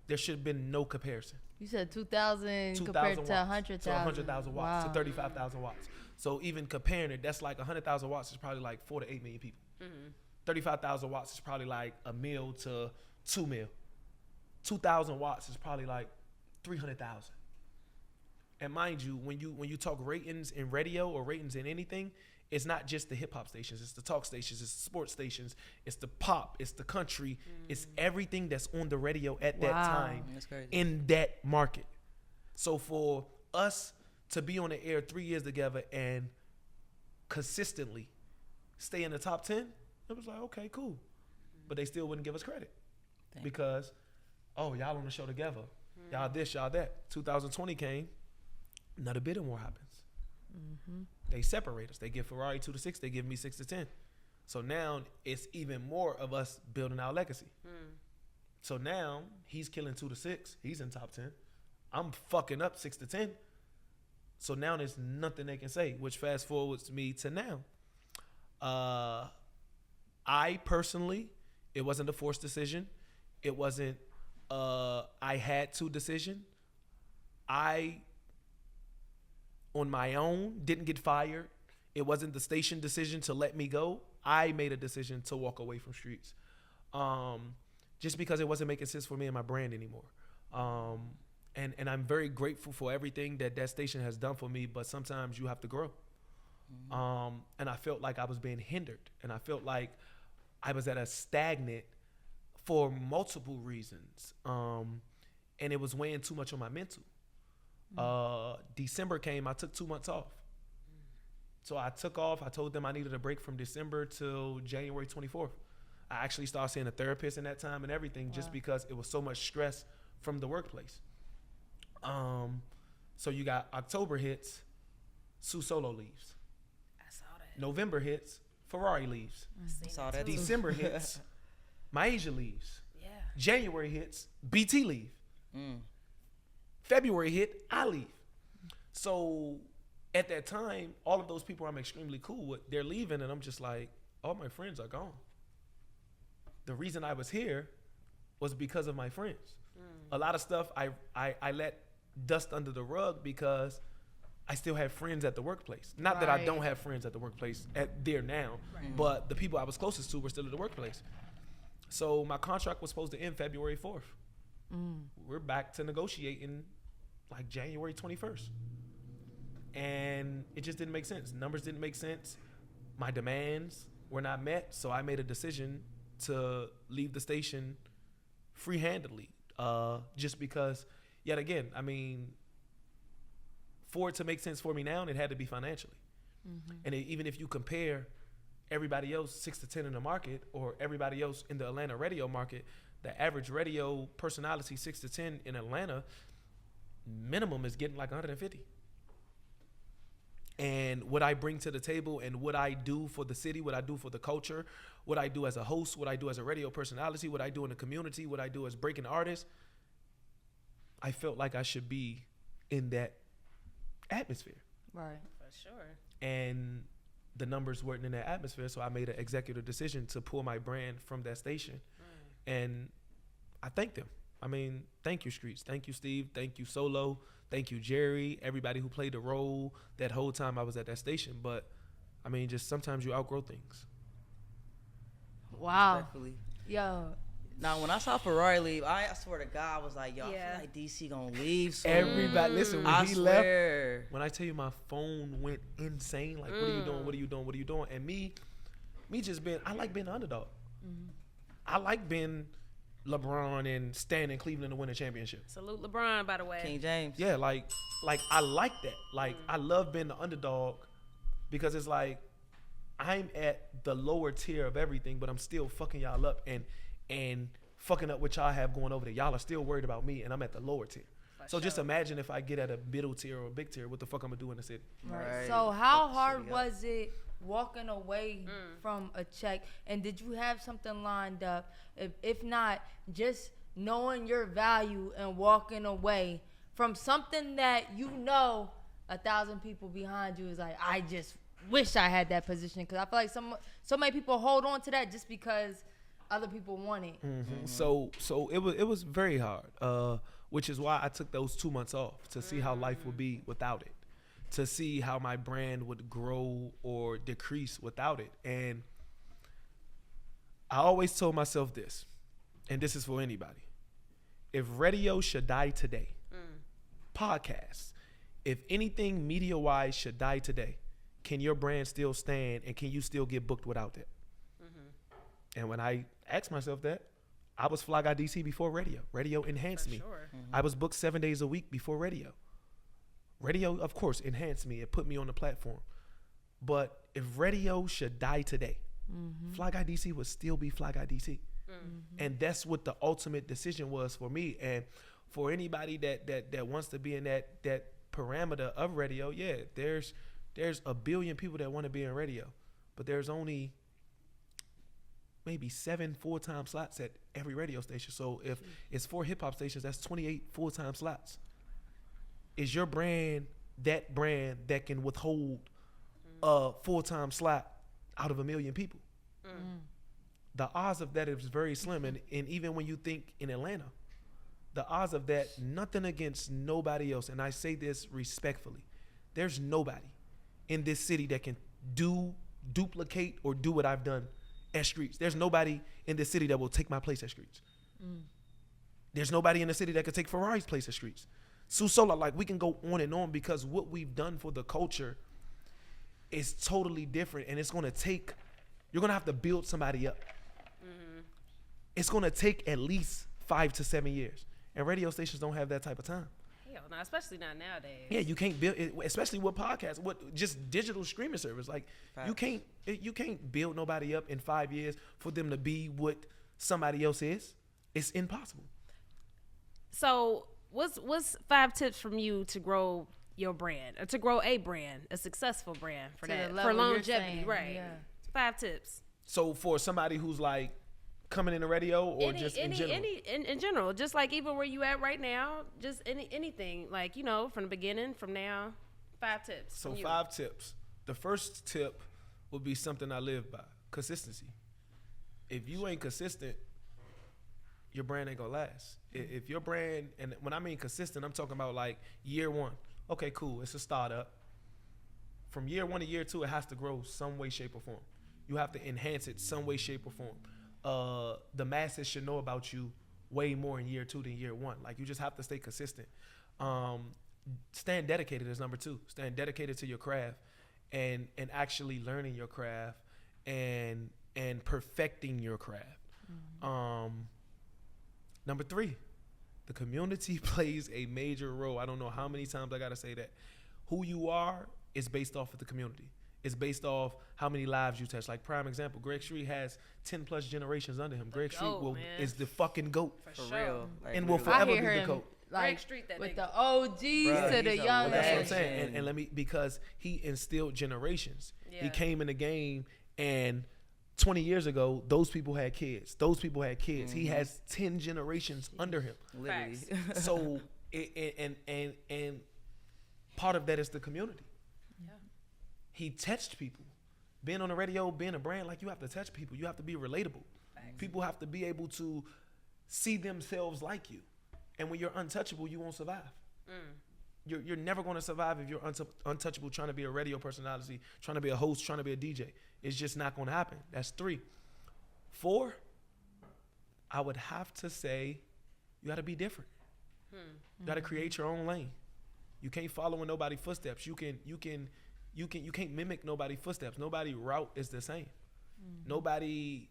there should have been no comparison. You said 2,000 compared to 100,000. So 100,000 watts to 35,000 watts. So even comparing it, that's like 100,000 watts is probably like 4 to 8 million people. 35,000 watts is probably like a mil to 2 mil. 2,000 watts is probably like 300,000. And mind you, when you talk ratings in radio or ratings in anything, it's not just the hip hop stations, it's the talk stations, it's the sports stations, it's the pop, it's the country, it's everything that's on the radio at that time in that market. So for us to be on the air 3 years together and consistently stay in the top 10, it was like, okay, cool. But they still wouldn't give us credit because, oh, y'all on the show together. Y'all this, y'all that. 2020 came, another bidding war happens. They separate us. They give Ferrari 2 to 6. They give me 6 to 10. So now it's even more of us building our legacy. So now he's killing 2 to 6. He's in top 10. I'm fucking up 6 to 10. So now there's nothing they can say, which fast forwards me to now. I personally, it wasn't a forced decision. It wasn't I had to decision. I, on my own, didn't get fired. It wasn't the station decision to let me go. I made a decision to walk away from Streetz. Just because it wasn't making sense for me and my brand anymore. And I'm very grateful for everything that station has done for me, but sometimes you have to grow. And I felt like I was being hindered, and I felt like I was at a stagnant for multiple reasons. And it was weighing too much on my mental. December came, I took 2 months off. So I took off. I told them I needed a break from December till January 24th. I actually started seeing a therapist in that time and everything just because it was so much stress from the workplace. So you got October hits, Sue Solo leaves. I saw that. November hits, Ferrari leaves. I Saw that too. December hits, Maisha leaves. Yeah. January hits, BT leave. February hit, I leave. So at that time, all of those people I'm extremely cool with, they're leaving, and I'm just like, all my friends are gone. The reason I was here was because of my friends. A lot of stuff I let dust under the rug because I still have friends at the workplace. Not that I don't have friends at the workplace there now, but the people I was closest to were still at the workplace. So my contract was supposed to end February 4th. We're back to negotiating like January 21st. And it just didn't make sense. Numbers didn't make sense. My demands were not met. So I made a decision to leave the station free-handedly. Just because, yet again, I mean, for it to make sense for me now, it had to be financially. And even if you compare everybody else 6 to 10 in the market or everybody else in the Atlanta radio market, the average radio personality 6 to 10 in Atlanta, minimum is getting like 150. And what I bring to the table and what I do for the city, what I do for the culture, what I do as a host, what I do as a radio personality, what I do in the community, what I do as breaking artist, I felt like I should be in that atmosphere. Right. For sure. And the numbers weren't in that atmosphere, so I made an executive decision to pull my brand from that station. And I thank them. I mean, thank you, Streetz. Thank you, Steve. Thank you, Solo. Thank you, Jerry. Everybody who played the role that whole time I was at that station. But, I mean, just sometimes you outgrow things. Wow. Respectfully. Yo. Now, when I saw Ferrari leave, I swear to God, I was like, yo, I feel like DC gonna leave soon. Everybody, listen, when I he swear. left, when I tell you my phone went insane, like, what are you doing? What are you doing? What are you doing? And me just being, I like being the underdog. I like being LeBron and staying in Cleveland to win a championship. Salute LeBron, by the way. King James. Yeah, like I like that. Like I love being the underdog because it's like I'm at the lower tier of everything, but I'm still fucking y'all up and fucking up what y'all have going over there. Y'all are still worried about me, and I'm at the lower tier. So just imagine if I get at a middle tier or a big tier, what the fuck I'm gonna do in the city? Right. So how hard was it walking away from a check? And did you have something lined up? If not, just knowing your value and walking away from something that you know 1,000 people behind you is like, I just wish I had that position. Because I feel like so many people hold on to that just because other people want it. So it was very hard, which is why I took those 2 months off to see how life would be without it, to see how my brand would grow or decrease without it. And I always told myself this, and this is for anybody. If radio should die today, podcasts, if anything media-wise should die today, can your brand still stand and can you still get booked without that? And when I asked myself that, I was Fly Guy DC before radio. Radio enhanced me. I was booked 7 days a week before radio. Radio, of course, enhanced me. It put me on the platform. But if radio should die today, Fly Guy DC would still be Fly Guy DC. And that's what the ultimate decision was for me. And for anybody that wants to be in that parameter of radio, yeah, there's a billion people that want to be in radio, but there's only maybe 7 full-time slots at every radio station. So if it's 4 hip-hop stations, that's 28 full-time slots. Is your brand that can withhold a full-time slot out of 1 million people? The odds of that is very slim. And even when you think in Atlanta, the odds of that, nothing against nobody else, and I say this respectfully, there's nobody in this city that can duplicate or do what I've done at Streetz. There's nobody in this city that will take my place at Streetz. There's nobody in the city that could take Ferrari's place at Streetz. Sola, like, we can go on and on, because what we've done for the culture is totally different, and it's gonna take, you're gonna have to build somebody up. It's gonna take at least 5 to 7 years, and radio stations don't have that type of time. Hell no, especially not nowadays. Yeah, you can't build it, especially with podcasts, what just digital streaming service. Like, you can't build nobody up in 5 years for them to be what somebody else is. It's impossible. So what's 5 tips from you to grow your brand, or to grow a brand, a successful brand for To the that, level for you're longevity, saying, right? yeah. 5 tips. So for somebody who's like coming in the radio, or just in general? In general, just like even where you at right now, just anything, like, you know, from the beginning, from now, 5 tips. So from you. 5 tips. The first tip would be something I live by: consistency. If you ain't consistent, your brand ain't gonna last. If your brand, and when I mean consistent, I'm talking about like year 1. Okay, cool, it's a startup. From year 1 to year 2, it has to grow some way, shape, or form. You have to enhance it some way, shape, or form. The masses should know about you way more in year 2 than year 1. Like, you just have to stay consistent. Staying dedicated is number 2. Staying dedicated to your craft and actually learning your craft and perfecting your craft. Number 3, the community plays a major role. I don't know how many times I gotta say that. Who you are is based off of the community. It's based off how many lives you touch. Like, prime example, Greg Street has 10 plus generations under him. Greg Street is the fucking GOAT. For real. Like, and will real. forever I be hear the him, GOAT. like, Greg Street, that with nigga. the OGs Bruh, to the he's a young That's what I'm legend. saying. And let me, because he instilled generations. Yeah. He came in the game, and 20 years ago, those people had kids. Those people had kids. He has 10 generations under him. Literally. So, and part of that is the community. Yeah. He touched people. Being on the radio, being a brand, like, you have to touch people. You have to be relatable. People have to be able to see themselves like you. And when you're untouchable, you won't survive. You're never going to survive if you're untouchable, trying to be a radio personality, trying to be a host, trying to be a DJ. It's just not going to happen. That's 3. 4, I would have to say, you got to be different. You got to create your own lane. You can't follow in nobody's footsteps. You can't mimic nobody's footsteps. Nobody route is the same. Nobody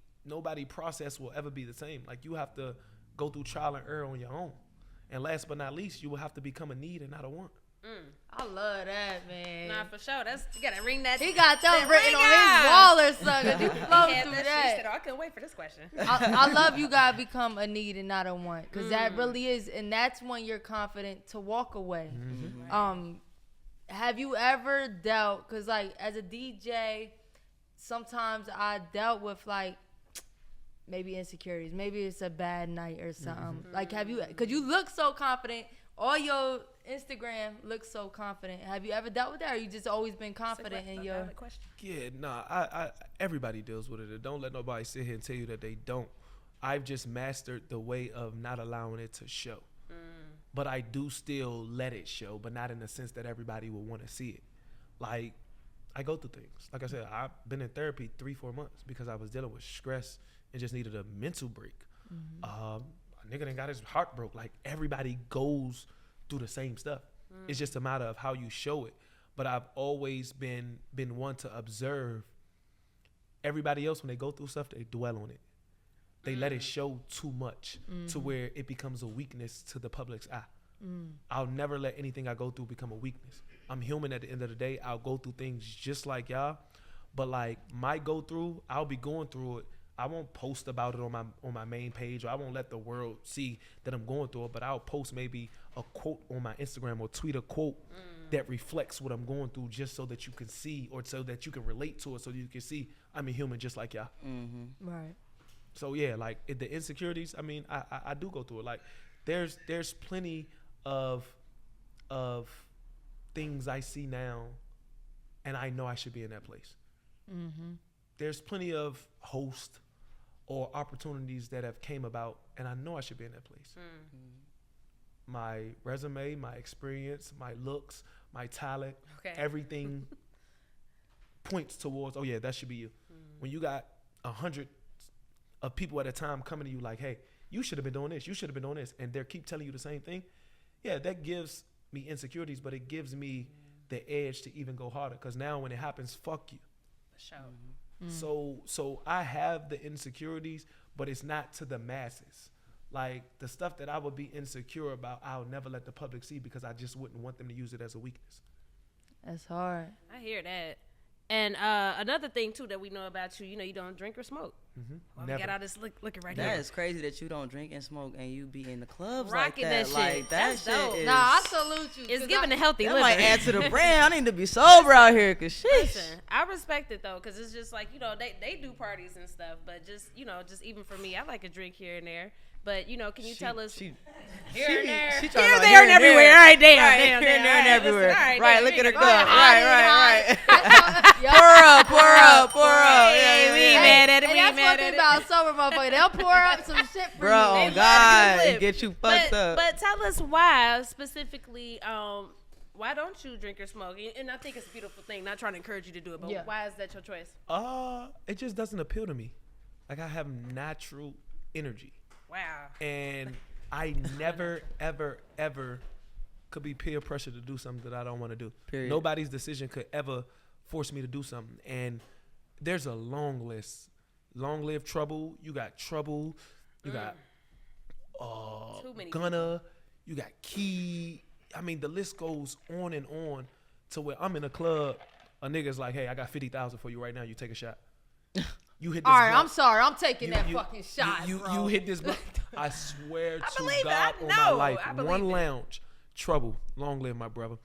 process will ever be the same. Like, you have to go through trial and error on your own. And last but not least, you will have to become a need and not a want. I love that, man. Nah, for sure. You gotta ring that. He got them that written ring on his out. wall or something. You flow He had through that shit. He that. said, "Oh, I couldn't wait for this question." I love you gotta become a need and not a want, because that really is, and that's when you're confident to walk away. Have you ever dealt, because like as a DJ, sometimes I dealt with like maybe insecurities, maybe it's a bad night or something. Like, have you, because you look so confident, all your Instagram looks so confident. Have you ever dealt with that, or you just always been confident in your? Question. Yeah, nah, I everybody deals with it. Don't let nobody sit here and tell you that they don't. I've just mastered the way of not allowing it to show. But I do still let it show, but not in the sense that everybody will want to see it. Like, I go through things. Like I said, I've been in therapy 3-4 months because I was dealing with stress and just needed a mental break. A nigga done got his heart broke. Like, everybody goes through the same stuff. It's just a matter of how you show it. But I've always been one to observe everybody else. When they go through stuff, they dwell on it. They let it show too much to where it becomes a weakness to the public's eye. I'll never let anything I go through become a weakness. I'm human at the end of the day. I'll go through things just like y'all, but like my go through, I'll be going through it. I won't post about it on my main page, or I won't let the world see that I'm going through it, but I'll post maybe a quote on my Instagram or tweet a quote that reflects what I'm going through, just so that you can see, or so that you can relate to it, so you can see I'm a human just like y'all. Right. So yeah, like the insecurities, I mean, I do go through it. Like there's plenty of things I see now, and I know I should be in that place. There's plenty of hosts or opportunities that have came about, and I know I should be in that place. My resume, my experience, my looks, my talent, everything points towards, oh yeah, that should be you. When you got 100 of people at a time coming to you like, hey, you should have been doing this, you should have been doing this, and they keep telling you the same thing, yeah, that gives me insecurities, but it gives me the edge to even go harder, because now when it happens, fuck you. For sure. So I have the insecurities, but it's not to the masses. Like the stuff that I would be insecure about, I'll never let the public see, because I just wouldn't want them to use it as a weakness. That's hard. I hear that. And another thing too that we know about you, you don't drink or smoke. Well, we got all this looking right That here. is crazy that you don't drink and smoke and you be in the clubs Rocking like that. that shit. Like That's that dope. shit is. Nah, I salute you. It's 'cause giving a healthy That living. might add to the brand. I need to be sober out here, cause sheesh. Listen, I respect it though, cause it's just like they do parties and stuff, but just just even for me, I like a drink here and there. But can you tell us here and there, She here, there, and everywhere? All right, damn, Here and there and everywhere. Right, look at her go. cup. Right. Pour up. Hey, we ain't mad at it. And We ain't that's mad one thing at it. about sober motherfucker. They'll pour up some shit for Bro, you. oh love God, to live. get you fucked up. But tell us why specifically. Why don't you drink or smoke? And I think it's a beautiful thing. Not trying to encourage you to do it, but why is that your choice? It just doesn't appeal to me. Like I have natural energy. Wow. And I never, ever could be peer pressure to do something that I don't want to do. Period. Nobody's decision could ever force me to do something. And there's a long list. Long live Trouble. You got Trouble. You got Too many Gunna. You got Key. I mean, the list goes on and on to where I'm in a club. A nigga's like, hey, I got 50,000 for you right now. You take a shot. You hit this All right, blunt. I'm sorry. I'm taking that fucking shot, You bro. hit this blunt. I swear to believe it. God I on know. my life. I believe One it. lounge. Trouble. Long live my brother.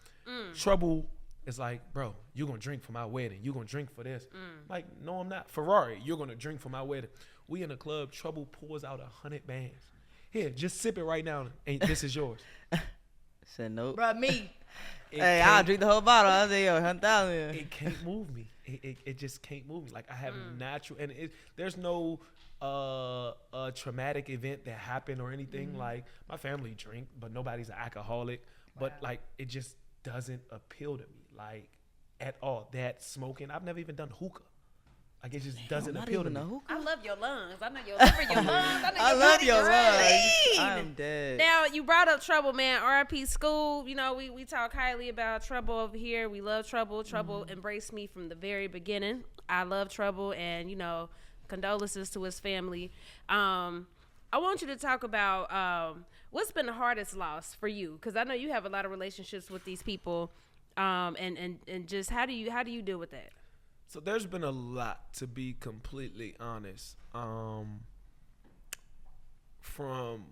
Trouble is like, bro, you're going to drink for my wedding. You're going to drink for this. Like, no, I'm not. Ferrari, you're going to drink for my wedding. We in the club. Trouble pours out 100 bands. Here, just sip it right now. And this is yours. Said nope. Bruh, me. Hey, I'll drink the whole bottle. I say, yo, 100,000. It can't move me. It just can't move me. Like I have natural, and there's no traumatic event that happened or anything. Like my family drink, but nobody's an alcoholic. But like it just doesn't appeal to me, like at all. That smoking, I've never even done hookah. Like it just doesn't appeal to me. I love your lungs. I know your liver, your lungs. I know I your love body, your your lungs. lean. I'm dead. Now you brought up Trouble, man. R.I.P. Skoob. We talk highly about Trouble over here. We love Trouble. Trouble embraced me from the very beginning. I love Trouble, and condolences to his family. I want you to talk about what's been the hardest loss for you, because I know you have a lot of relationships with these people, and just how do you deal with that? So there's been a lot, to be completely honest. From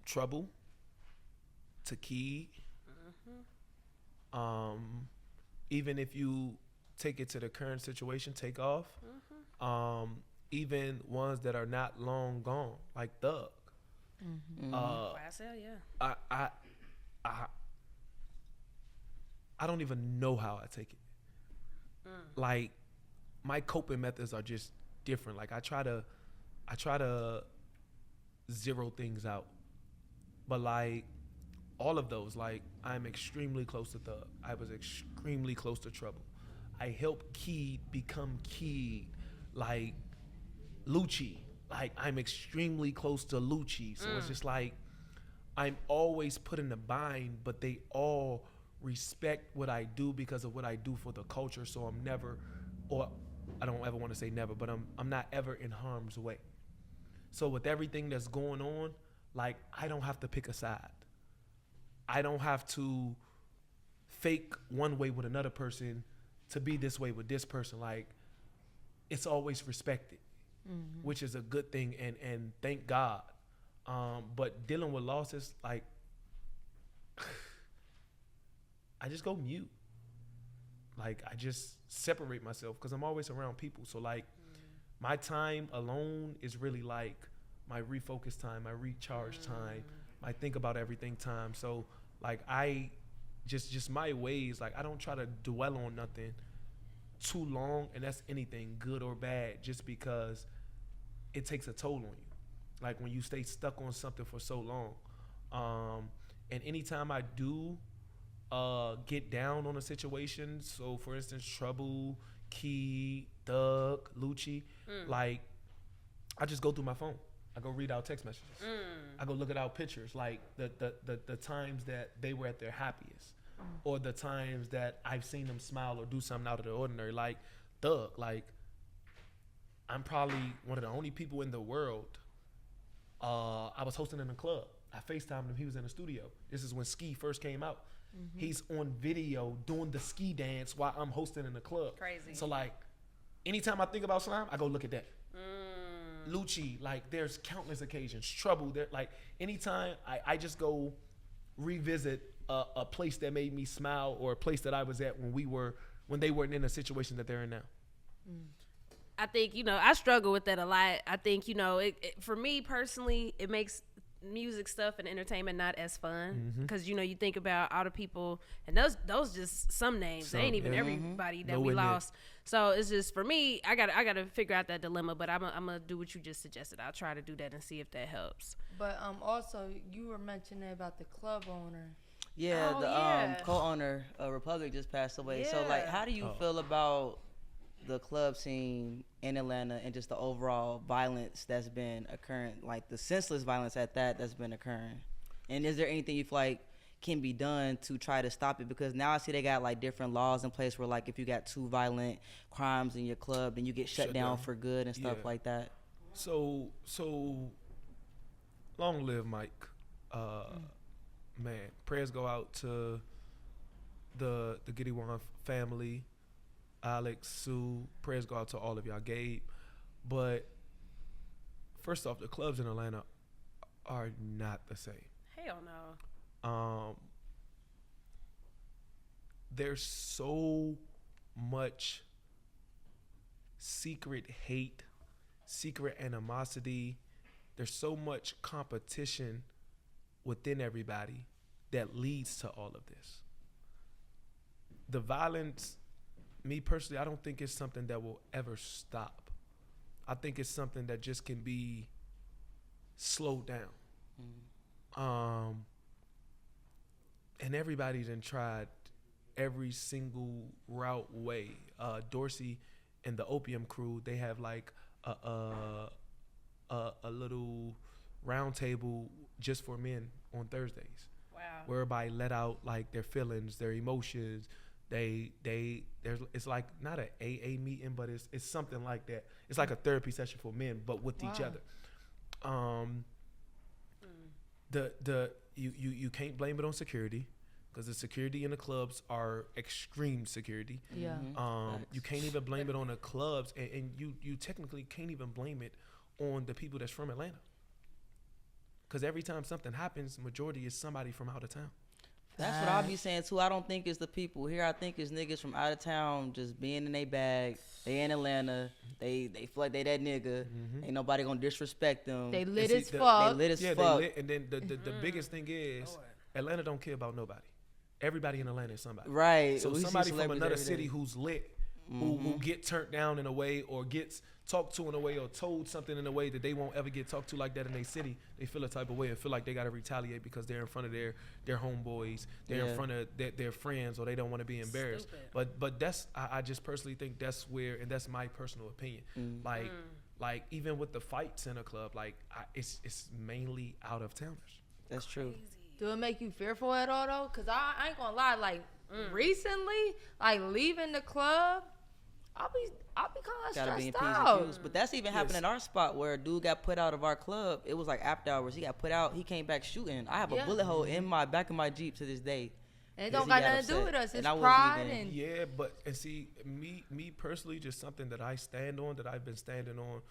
Trouble to Key. Even if you take it to the current situation, Take Off. Even ones that are not long gone, like Thug. YSL, yeah. I don't even know how I take it. Like my coping methods are just different. Like I try to zero things out, but like all of those, like I'm extremely close to Thug. I was extremely close to Trouble. I helped Key become Key. Like Lucci, like I'm extremely close to Lucci. So it's just like I'm always put in a bind, but they all respect what I do because of what I do for the culture. So I'm never, or I don't ever want to say never, but I'm not ever in harm's way. So with everything that's going on, like I don't have to pick a side. I don't have to fake one way with another person to be this way with this person. Like, it's always respected, which is a good thing, and thank God. But dealing with losses, like, I just go mute. Like, I just separate myself because I'm always around people. So, like, my time alone is really like my refocus time, my recharge time, my think about everything time. So, like, I just my ways, like, I don't try to dwell on nothing too long, and that's anything good or bad, just because it takes a toll on you. Like, when you stay stuck on something for so long. And anytime I do get down on a situation, so for instance, Trouble, Key, Thug, Lucci, like, I just go through my phone. I go read out text messages. I go look at our pictures, like the times that they were at their happiest, or the times that I've seen them smile or do something out of the ordinary. Like Thug, like, I'm probably one of the only people in the world. I was hosting in a club. I FaceTimed him. He was in the studio. This is when Ski first came out. He's on video doing the ski dance while I'm hosting in the club. Crazy. So, like, anytime I think about Slime, I go look at that. Lucci, like, there's countless occasions. Trouble, there, like, anytime I just go revisit a place that made me smile, or a place that I was at when they weren't in a situation that they're in now. I think, I struggle with that a lot. I think, for me personally, it makes music stuff and entertainment not as fun, because you think about all the people, and those just some names. They ain't even everybody that we lost. So it's just, for me, I gotta figure out that dilemma. But I'm gonna do what you just suggested. I'll try to do that and see if that helps. But also, you were mentioning about the club owner. Yeah, co-owner Republic just passed away. So, like, how do you feel about the club scene in Atlanta and just the overall violence that's been occurring, like the senseless violence that's been occurring? And is there anything you feel like can be done to try to stop it? Because now I see they got like different laws in place where, like, if you got 2 violent crimes in your club, then you get shut down for good and stuff like that. So long live Mike. Man, prayers go out to the Giddy One family, Alex, Sue. Prayers go out to all of y'all, Gabe. But first off, the clubs in Atlanta are not the same. Hell no. There's so much secret hate, secret animosity. There's so much competition within everybody that leads to all of this. The violence, me personally, I don't think it's something that will ever stop. I think it's something that just can be slowed down. And everybody done tried every single route way. Dorsey and the Opium Crew, they have like a little round table just for men on Thursdays. Wow. Where everybody let out like their feelings, their emotions. It's like not an AA meeting, but it's something like that. It's like a therapy session for men, but with each other. You can't blame it on security, because the security in the clubs are extreme security. You can't even blame it on the clubs, and you technically can't even blame it on the people that's from Atlanta, because every time something happens, majority is somebody from out of town. That's what I'll be saying too. I don't think it's the people here. I think it's niggas from out of town just being in their bag. They in Atlanta. They feel like they that nigga. Ain't nobody gonna disrespect them. They lit as fuck. They lit as fuck. They lit, and then the biggest thing is Atlanta don't care about nobody. Everybody in Atlanta is somebody. Right. So somebody from another city who's lit, who get turned down in a way, or gets talked to in a way, or told something in a way that they won't ever get talked to like that in their city, they feel a type of way and feel like they got to retaliate because they're in front of their homeboys, they're in front of their friends, or they don't want to be embarrassed. But that's, I just personally think that's where, and that's my personal opinion. Like even with the fights in a club, like it's mainly out of towners. That's true. Do it make you fearful at all though? Cause I ain't gonna lie, like recently, like leaving the club, I'll be kind of Gotta be in stressed P's and out. Q's. But that's even happened in our spot where a dude got put out of our club. It was like after hours. He got put out. He came back shooting. I have a bullet hole in my back of my Jeep to this day. And it don't got nothing to do with us. It's pride and yeah, but and see me personally, just something that I stand on, that I've been standing on.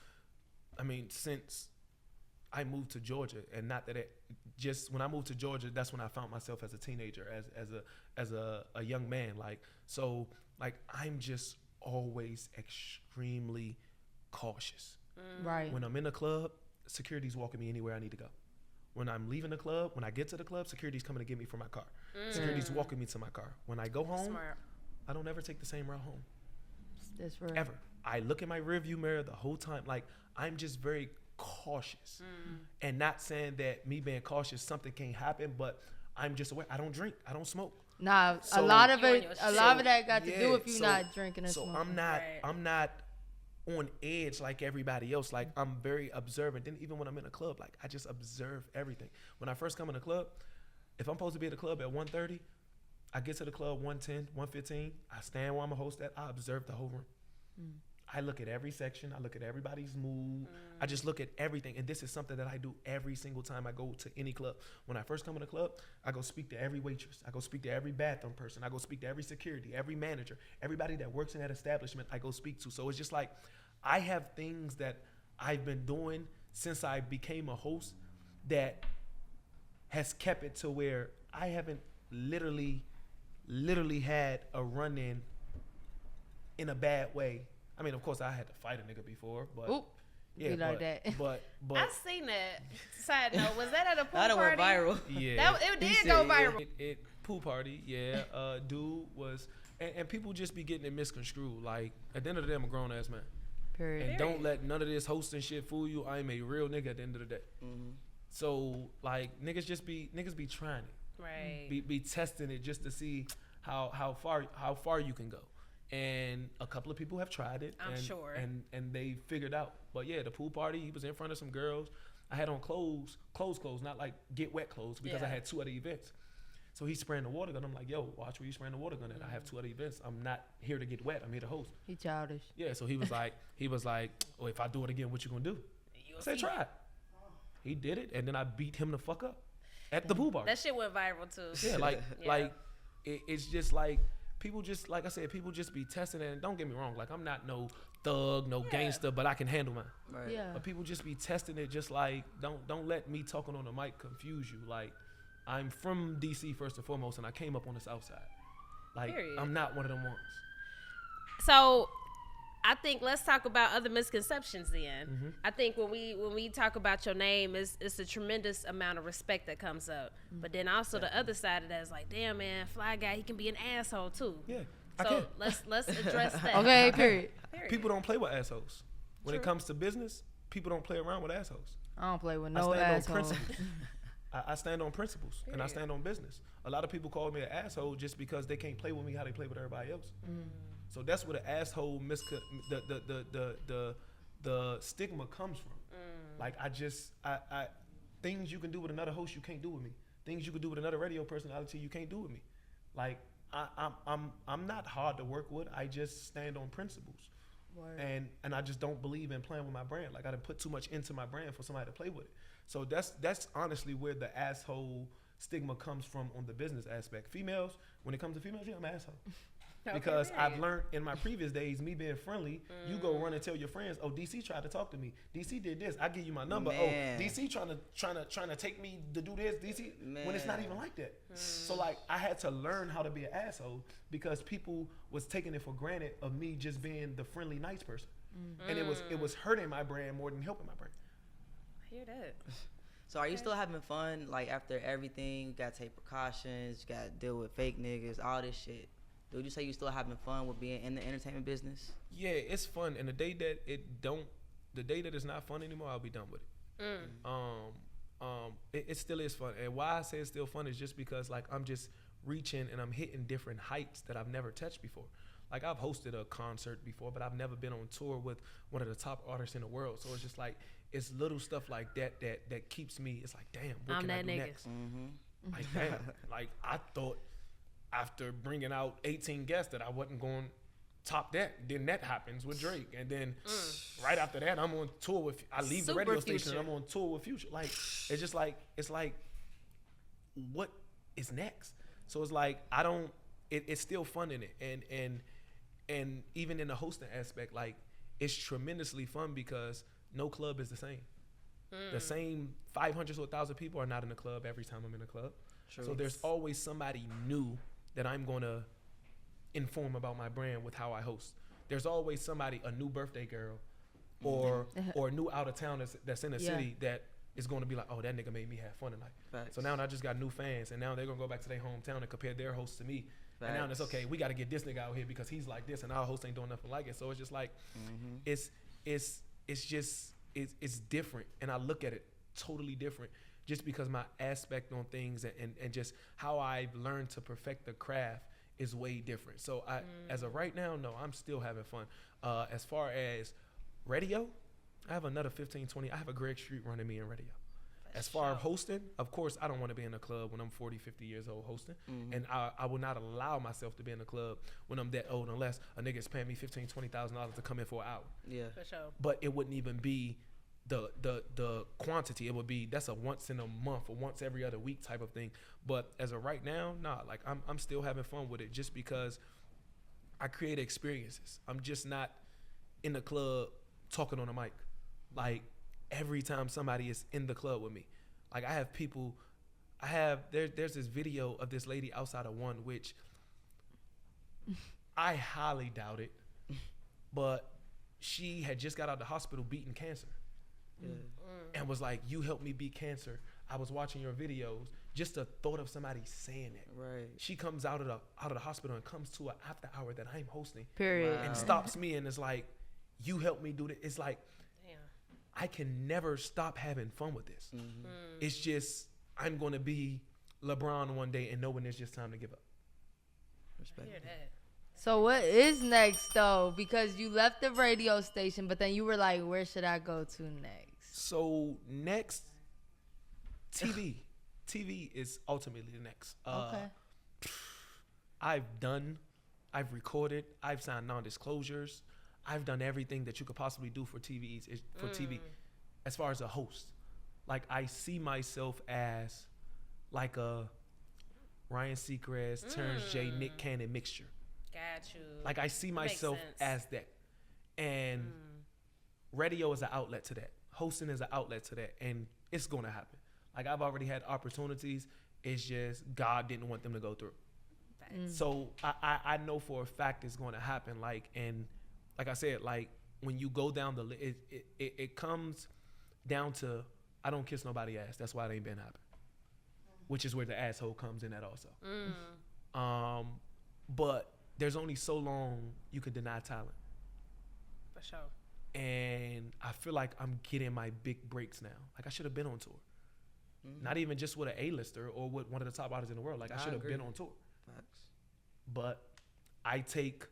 I mean, since I moved to Georgia, and not that just when I moved to Georgia, that's when I found myself as a teenager, as a young man. Like so, like I'm just always extremely cautious. right. When I'm in a club, security's walking me anywhere I need to go. When I'm leaving the club, when I get to the club, security's coming to get me from my car. Security's walking me to my car. When I go home, Smart. I don't ever take the same route home. That's real. Ever. I look in my rearview mirror the whole time. Like, I'm just very cautious. And not saying that me being cautious, something can't happen, but I'm just aware. I don't drink. I don't smoke. Nah, So- a lot of You on it, your a shit. lot of that got to Yeah, do if you're so- not drinking and So smoking. I'm not on edge like everybody else. Like I'm very observant. Then even when I'm in a club, like I just observe everything. When I first come in the club, if I'm supposed to be at the club at 1:30, I get to the club 1:10, 1:15. I stand where I'm a host at. I observe the whole room. I look at every section. I look at everybody's mood. I just look at everything. And this is something that I do every single time I go to any club. When I first come in the club, I go speak to every waitress. I go speak to every bathroom person. I go speak to every security, every manager, everybody that works in that establishment, I go speak to. So it's just like I have things that I've been doing since I became a host that has kept it to where I haven't literally had a run-in in a bad way. I mean, of course, I had to fight a nigga before, but Oop, yeah, be like but, that. but I seen that. Side note, was that at a pool That party? went viral. yeah, It He did said, go yeah. viral. it pool party, yeah. Dude was, and people just be getting it misconstrued. Like at the end of the day, I'm a grown ass man, Period. and don't let none of this hosting shit fool you. I'm a real nigga at the end of the day. So like niggas be trying it, Right. be testing it just to see how far you can go. And a couple of people have tried it. I'm and, sure. And they figured out. But yeah, the pool party, he was in front of some girls. I had on clothes, not like get wet clothes, because I Yeah. had 2 other events. So he's spraying the water gun. I'm like, yo, watch where you spraying the water gun at. I have 2 other events. I'm not here to get wet. I'm here to host. He childish. Yeah, so he was like, oh, if I do it again, what you gonna do? I said, try it. He did it, and then I beat him the fuck up at the pool party. That shit went viral too. Yeah, like Yeah. like it's just like people just, like I said, people just be testing it. And don't get me wrong, like I'm not no thug, no gangster, but I can handle mine. Right. Yeah. But people just be testing it, just like don't let me talking on the mic confuse you. Like I'm from DC first and foremost, and I came up on the Southside. Like Period. I'm not one of them ones. So I think let's talk about other misconceptions then. I think when we talk about your name, it's a tremendous amount of respect that comes up. But then also the other side of that is like, damn man, Fly Guy, he can be an asshole too. Yeah, I So can. let's address that. Okay, period. Period. People don't play with assholes. When it comes to business, people don't play around with assholes. I don't play with I no stand on asshole. principles. I stand on principles, and I stand on business. A lot of people call me an asshole just because they can't play with me how they play with everybody else. So that's where the asshole the stigma comes from. Like I things you can do with another host you can't do with me. Things you can do with another radio personality you can't do with me. Like I'm not hard to work with. I just stand on principles. And I just don't believe in playing with my brand. Like I done put too much into my brand for somebody to play with it. So that's honestly where the asshole stigma comes from on the business aspect. Females, when it comes to females, yeah, I'm an asshole. Because I've learned in my previous days, me being friendly, you go run and tell your friends, oh, DC tried to talk to me. DC did this. I give you my number. Man. Oh, DC trying to take me to do this. DC, when it's not even like that. So like I had to learn how to be an asshole because people was taking it for granted of me just being the friendly, nice person. And it was hurting my brand more than helping my brand. I hear that. So are you still having fun? Like after everything, you gotta take precautions, you gotta deal with fake niggas, all this shit. Would you say you still having fun with being in the entertainment business? Yeah, it's fun. And the day that it's not fun anymore, I'll be done with it. It still is fun. And why I say it's still fun is just because like I'm just reaching and I'm hitting different heights that I've never touched before. Like I've hosted a concert before, but I've never been on tour with one of the top artists in the world. So it's just like it's little stuff like that keeps me. It's like, damn, what can I do next? Like damn, like I thought after bringing out 18 guests that I wasn't going top that, then that happens with Drake, and then right after that, I'm on tour with. I leave the Super radio station, Future. and I'm on tour with Future. Like it's just like what is next? So it's like I don't. It's still fun in it, and even in the hosting aspect, like it's tremendously fun because no club is the same. The same 500 to 1,000 people are not in the club every time I'm in the club. True. So there's always somebody new that I'm gonna inform about my brand with how I host. There's always somebody, a new birthday girl, or a new out of town that's in the city that is gonna be like, oh, that nigga made me have fun tonight. Facts. So now I just got new fans, and now they're gonna go back to their hometown and compare their host to me. And now it's Facts. okay. We got to get this nigga out here because he's like this, and our host ain't doing nothing like it. So it's just like, it's different, and I look at it totally different, just because my aspect on things and just how I've learned to perfect the craft is way different. So as of right now, no, I'm still having fun. As far as radio, I have another 15, 20. I have a Greg Street running me in radio. As far as hosting, of course, I don't want to be in a club when I'm 40, 50 years old hosting. And I will not allow myself to be in a club when I'm that old unless a nigga is paying me $15,000, $20,000 to come in for an hour. Yeah. For sure. But it wouldn't even be the quantity. It would be, that's a once in a month or once every other week type of thing. But as of right now, nah, like I'm still having fun with it just because I create experiences. I'm just not in the club talking on a mic. Like every time somebody is in the club with me. Like I have people, there's this video of this lady outside of One, which I highly doubt it, but she had just got out of the hospital beating cancer. And was like, you helped me beat cancer. I was watching your videos. Just the thought of somebody saying it. Right. She comes out of the hospital and comes to an after hour that I'm hosting. Period. And stops me and is like, you helped me do this. It's like, I can never stop having fun with this. It's just, I'm going to be LeBron one day and know when it's just time to give up. Respect. Hear that. So what is next though? Because you left the radio station, but then you were like, where should I go to next? So next, TV. TV is ultimately the next. Okay. I've recorded, I've signed non-disclosures. I've done everything that you could possibly do for TV as far as a host. Like I see myself as like a Ryan Seacrest turns J Nick Cannon mixture. Got you. Like I see Makes myself sense. as that. And radio is an outlet to that. Hosting is an outlet to that. And it's gonna happen. Like I've already had opportunities. It's just God didn't want them to go through. So I know for a fact it's gonna happen. Like I said, like when you go down the it comes down to I don't kiss nobody ass. That's why it ain't been happening. Which is where the asshole comes in at also. But there's only so long you can deny talent. For sure. And I feel like I'm getting my big breaks now. Like I should have been on tour. Not even just with an A-lister or with one of the top artists in the world. Like I should have been on tour. Facts. But I take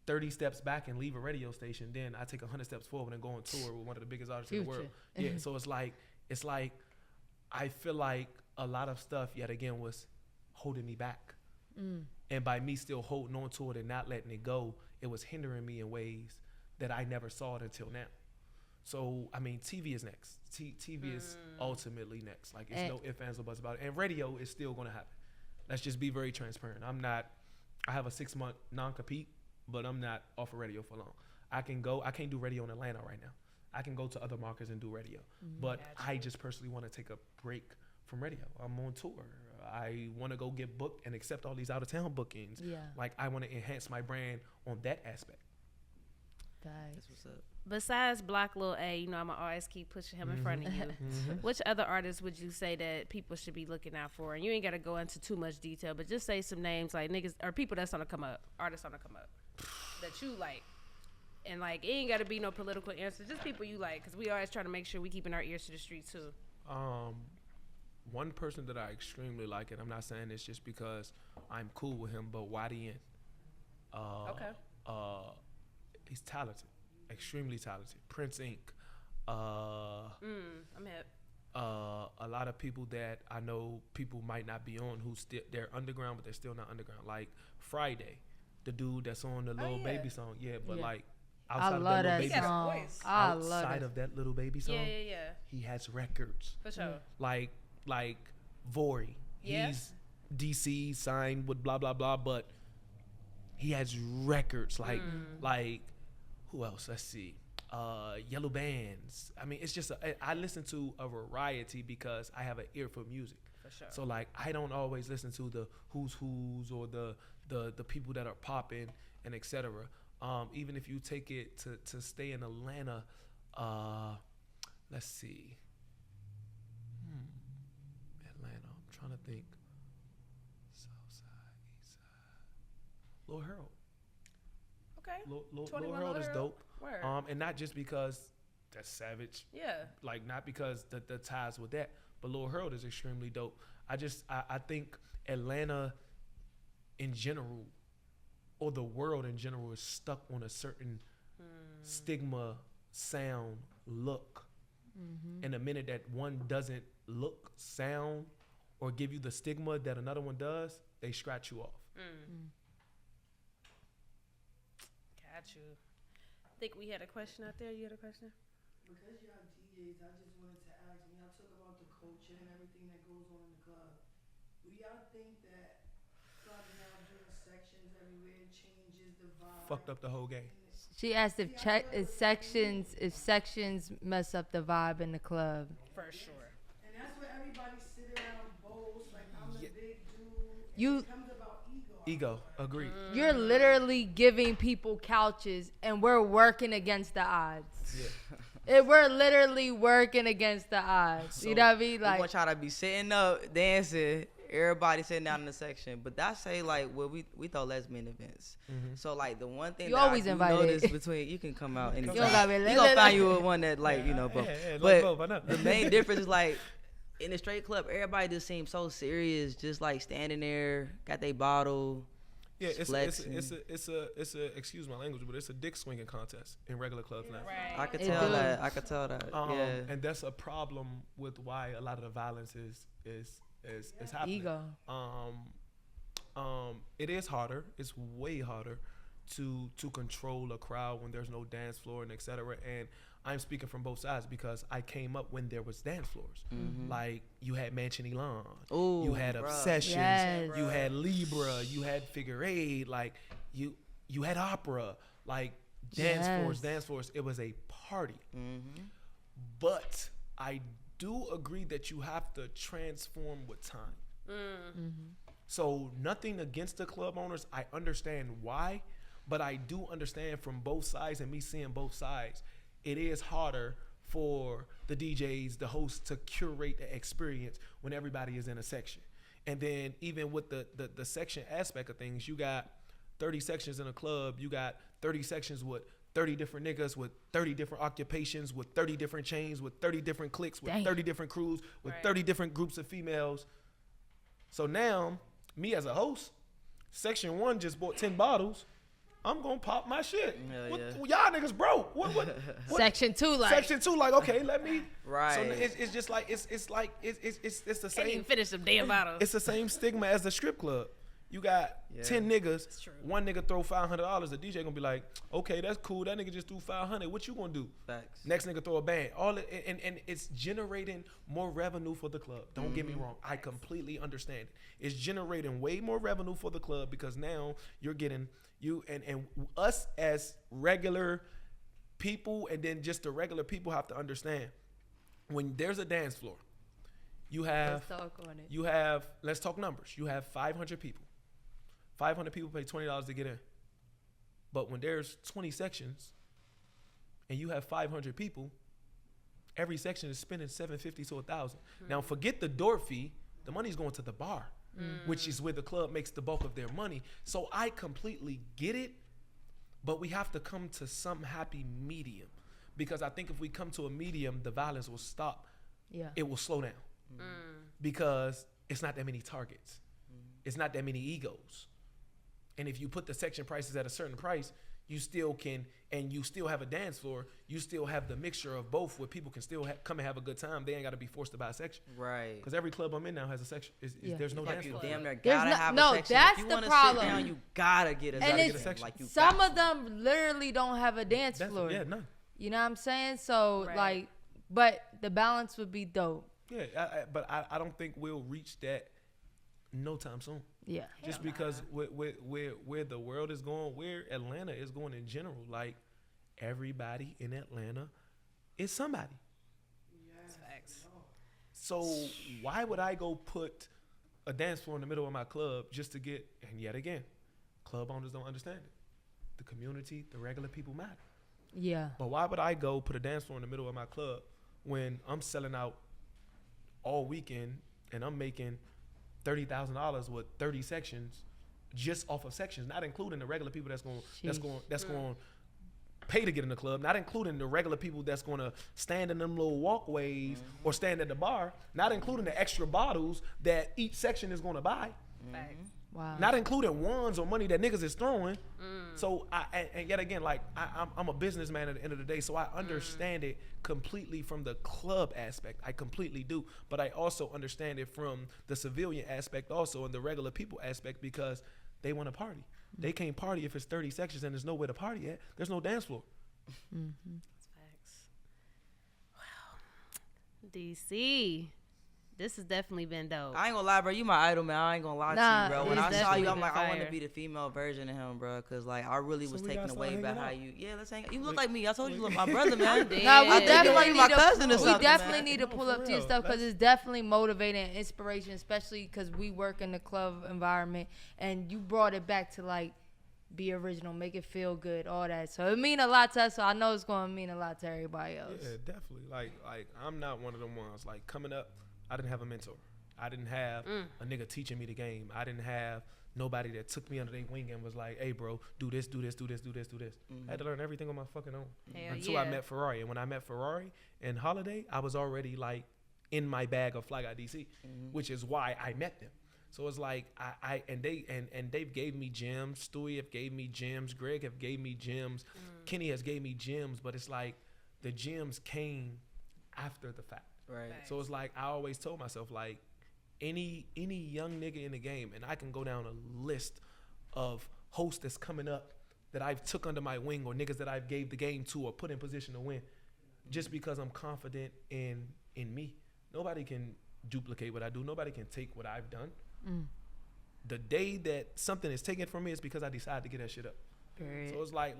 30 steps back and leave a radio station. Then I take 100 steps forward and go on tour with one of the biggest artists in the world. Yeah, so it's like I feel like a lot of stuff yet again was holding me back. And by me still holding on to it and not letting it go, it was hindering me in ways that I never saw it until now. So, I mean, TV is next. TV is ultimately next. Like, it's no ifs, ands, or buts about it. And radio is still going to happen. Let's just be very transparent. I have a 6-month non-compete, but I'm not off of radio for long. I can't do radio in Atlanta right now. I can go to other markets and do radio. But I just personally want to take a break from radio. I'm on tour. I want to go get booked and accept all these out-of-town bookings. Yeah. Like, I want to enhance my brand on that aspect. That's what's up. Besides Block Lil A, you know I'm gonna always keep pushing him in front of you. Which other artists would you say that people should be looking out for? And you ain't gotta go into too much detail, but just say some names like niggas or people that's gonna come up, artists gonna come up that you like. And like it ain't gotta be no political answer, just people you like, cause we always try to make sure we keeping our ears to the street too. One person that I extremely like, and I'm not saying this just because I'm cool with him, but YDN. Okay. He's talented, extremely talented. Prince Inc. I'm hip. A lot of people that I know people might not be on who they're underground, but they're still not underground. Like Friday, the dude that's on the Lil Baby song. Yeah, but Yeah. like I outside of love that Lil that Baby song. voice. I love outside it. of that Lil Baby song, Yeah. he has records. For sure. Like Vori. Yeah. He's DC signed with blah blah blah, but he has records like who else? Let's see. Yellow Bands. I mean, it's just I listen to a variety because I have an ear for music. For sure. So like I don't always listen to the who's or the people that are popping and etc. Even if you take it to stay in Atlanta, let's see. Atlanta. I'm trying to think. Southside, Eastside. Lil Harold. Okay. Lil 21 Harold Lil is Harold. dope. Word. And not just because that's savage. Yeah. Like not because the ties with that, but Lil Harold is extremely dope. I think Atlanta in general, or the world in general, is stuck on a certain stigma, sound, look. And the minute that one doesn't look, sound, or give you the stigma that another one does, they scratch you off. Got you. I think we had a question out there. You had a question? Because y'all DJs, I just wanted to ask, when y'all talk about the culture and everything that goes on in the club, do y'all think that clubs now doing sections everywhere changes the vibe? Fucked up the whole game. She asked if sections mess up the vibe in the club. For sure. And that's where everybody sit around boast, like I'm the big dude. And You- it comes about ego. Ego, agreed. You're literally giving people couches, and we're working against the odds. We're literally working against the odds. So you know what I mean? we Like, want y'all to be sitting up, dancing, everybody sitting down in the section. But that's say like we throw lesbian events. So like the one thing You that always I do invited. notice between you can come out anytime. You don't gotta be You gonna find you one that like bro. like But both, I know. the main difference is like in the straight club, everybody just seems so serious, just like standing there, got their bottle. Yeah, it's flexing. a excuse my language, but it's a dick swinging contest in regular clubs now. Right. I could It tell do. that. I could tell that. Yeah. And that's a problem with why a lot of the violence is happening. ego. It is harder. It's way harder to control a crowd when there's no dance floor and etc. And I'm speaking from both sides because I came up when there was dance floors. Like you had Mansion Elon, Ooh, you had bruh. Obsessions, Yes. you had Libra, you had Figure Eight, like you had Opera, like dance floors. It was a party. But I do agree that you have to transform with time. So nothing against the club owners. I understand why, but I do understand from both sides, and me seeing both sides, it is harder for the DJs, the hosts, to curate the experience when everybody is in a section. And then even with the section aspect of things, you got 30 sections in a club. You got 30 sections with 30 different niggas, with 30 different occupations, with 30 different chains, with 30 different cliques, with Damn. 30 different crews, with Right. 30 different groups of females. So now, me as a host, section 1 just bought 10 bottles. I'm gonna pop my shit. Hell What, yeah. y'all niggas broke. What? Section 2, like, Section 2, like, okay, let me. Right. So it's just like it's the Can't even same. finish them damn bottles. It's the same stigma as the strip club. You got 10 niggas. true. One nigga throw $500. The DJ gonna be like, okay, that's cool. That nigga just threw 500. What you gonna do? Facts. Next nigga throw a band. And it's generating more revenue for the club. Don't get me wrong. I completely understand it. It's generating way more revenue for the club because now you're getting you and us as regular people, and then just the regular people have to understand when there's a dance floor, you have let's talk on it. you have, let's talk numbers. You have 500 people. 500 people pay $20 to get in. But when there's 20 sections and you have 500 people, every section is spending $750 to $1,000. Now forget the door fee. The money's going to the bar, which is where the club makes the bulk of their money. So I completely get it, but we have to come to some happy medium, because I think if we come to a medium, the violence will stop. Yeah. It will slow down because it's not that many targets. It's not that many egos. And if you put the section prices at a certain price, you still can, and you still have a dance floor. You still have the mixture of both, where people can still come and have a good time. They ain't got to be forced to buy a section. Right. Because every club I'm in now has a section. There's no Like dance you floor. damn near There's gotta no- have no, a section. that's if you the wanna problem. Sit down, you gotta get a And section. it's, Like you some got of them literally don't have a dance floor. Yeah, none. You know what I'm saying? So Right. like, but the balance would be dope. Yeah, but I don't think we'll reach that no time soon. Yeah. Just because where the world is going, where Atlanta is going in general, like everybody in Atlanta is somebody. Facts. So why would I go put a dance floor in the middle of my club just to get? And yet again, club owners don't understand it. The community, the regular people matter. Yeah. But why would I go put a dance floor in the middle of my club when I'm selling out all weekend and I'm making $30,000 with 30 sections just off of sections, not including the regular people that's going to pay to get in the club, not including the regular people that's going to stand in them little walkways or stand at the bar, not including the extra bottles that each section is going to buy. Facts. Wow. Not including ones or money that niggas is throwing. So and yet again, like I'm a businessman at the end of the day, so I understand it completely from the club aspect. I completely do, but I also understand it from the civilian aspect also, and the regular people aspect, because they want to party. They can't party if it's 30 sections and there's nowhere to party at. There's no dance floor. Facts. Wow. DC. This has definitely been dope. I ain't gonna lie, bro. You my idol, man. I ain't gonna lie Nah, to you, bro. When it's I saw definitely you, I'm been like, I want to fire. be the female version of him, bro. Cause like I really was we taken gotta start away by hanging how out. you. Yeah, let's hang. You look like me. I told you, you look my brother, man. dead. No, we I think you definitely might be need my to, cousin or we something, definitely man. need to No, pull for up to your real. stuff, because it's definitely motivating and inspiration, especially because we work in the club environment, and you brought it back to like be original, make it feel good, all that. So it mean a lot to us. So I know it's going to mean a lot to everybody else. Yeah, definitely. Like I'm not one of them ones. Like coming up, I didn't have a mentor. I didn't have a nigga teaching me the game. I didn't have nobody that took me under their wing and was like, hey, bro, do this, do this, do this, do this, do this. I had to learn everything on my fucking own until I yeah. met Ferrari. And when I met Ferrari and Holiday, I was already like in my bag of Fly Guy DC, which is why I met them. So it's like they've gave me gems. Stewie have gave me gems. Greg have gave me gems. Kenny has gave me gems. But it's like the gems came after the fact. Right. So it's like I always told myself, like, any young nigga in the game, and I can go down a list of hosts that's coming up that I've took under my wing, or niggas that I've gave the game to or put in position to win, just because I'm confident in me. Nobody can duplicate what I do. Nobody can take what I've done. The day that something is taken from me is because I decided to get that shit up. Period. So it's like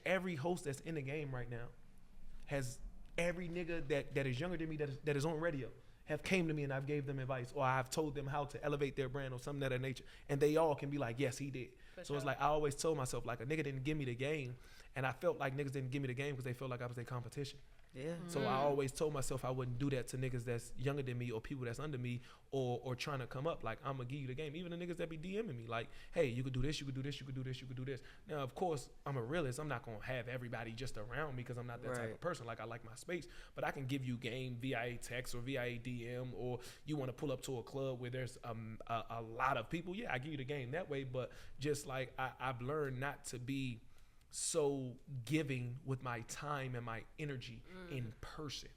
every host that's in the game right now has every nigga that is younger than me that is on radio have came to me and I've gave them advice, or I've told them how to elevate their brand or something of that nature, and they all can be like, yes, he did. So it's like I always told myself, like, a nigga didn't give me the game, and I felt like niggas didn't give me the game because they felt like I was their competition. Yeah. So I always told myself I wouldn't do that to niggas that's younger than me or people that's under me or trying to come up. Like, I'm going to give you the game. Even the niggas that be DMing me, like, hey, you could do this, you could do this, you could do this, you could do this. Now, of course, I'm a realist. I'm not going to have everybody just around me because I'm not that type of person. Like, I like my space. But I can give you game via text or via DM, or you want to pull up to a club where there's a lot of people. Yeah, I give you the game that way. But just like I've learned not to be so giving with my time and my energy in person,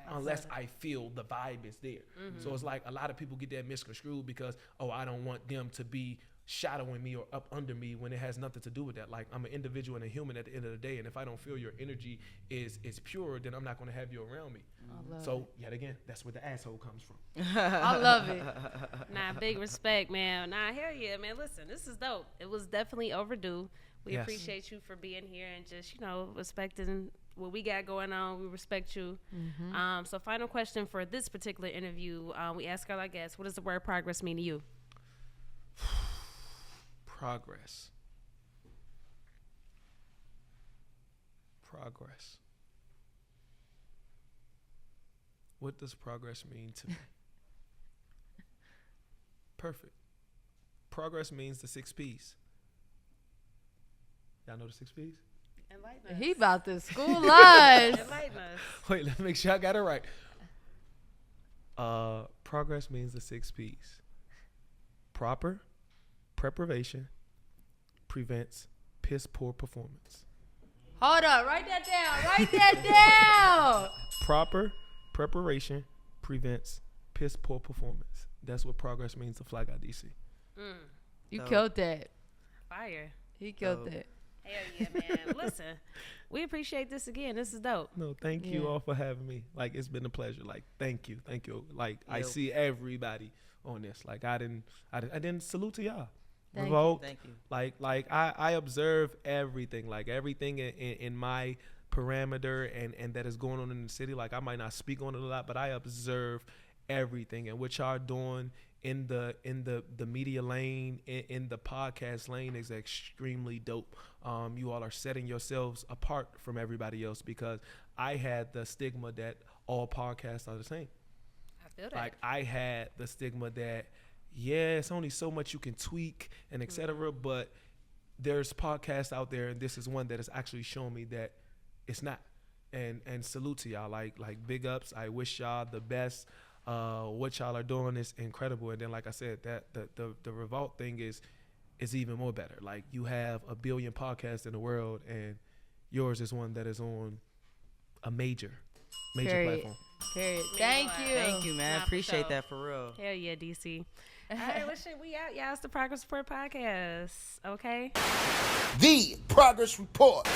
unless I feel the vibe is there. So it's like a lot of people get that misconstrued because, oh, I don't want them to be shadowing me or up under me, when it has nothing to do with that. Like, I'm an individual and a human at the end of the day, and if I don't feel your energy is pure, then I'm not going to have you around me. So yet again, that's where the asshole comes from. I love it. Nah, big respect, man. Nah, hell yeah, man. Listen, this is dope. It was definitely overdue. We Yes. appreciate you for being here and just, respecting what we got going on. We respect you. So final question for this particular interview. We ask all our guests, what does the word progress mean to you? Progress. What does progress mean to me? Perfect. Progress means the 6 P's. Y'all know the 6 P's? Enlighten us. He about to school us. Enlighten us. Wait, let me make sure I got it right. Progress means the 6 P's. Proper, preparation, prevents piss poor performance. Hold up, write that down. Write that down. Proper preparation prevents piss poor performance. That's what progress means to Fly Guy DC. You killed that. Fire. He killed that. Hell yeah, man. Listen, we appreciate this again. This is dope. No, thank you all for having me. Like, it's been a pleasure. Like, thank you. Like, I see everybody on this. Like, I didn't salute to y'all. Thank Revolt. Thank you. Like I observe everything. Like, everything in my parameter and that is going on in the city. Like, I might not speak on it a lot, but I observe everything, and what y'all doing in the media lane, in the podcast lane is extremely dope. You all are setting yourselves apart from everybody else, because I had the stigma that all podcasts are the same. I feel that. Like, I had the stigma that, yeah, it's only so much you can tweak and etc. But there's podcasts out there, and this is one that has actually shown me that it's not. And salute to y'all. Like big ups. I wish y'all the best. What y'all are doing is incredible. And then, like I said, that the Revolt thing is even more better. Like, you have a billion podcasts in the world, and yours is one that is on a major platform. Period. Thank you. Thank you, man. Nah, for Appreciate sure. that for real. Hell yeah, DC. All right, well, shit, we out, y'all. It's the Progress Report podcast. Okay. The Progress Report.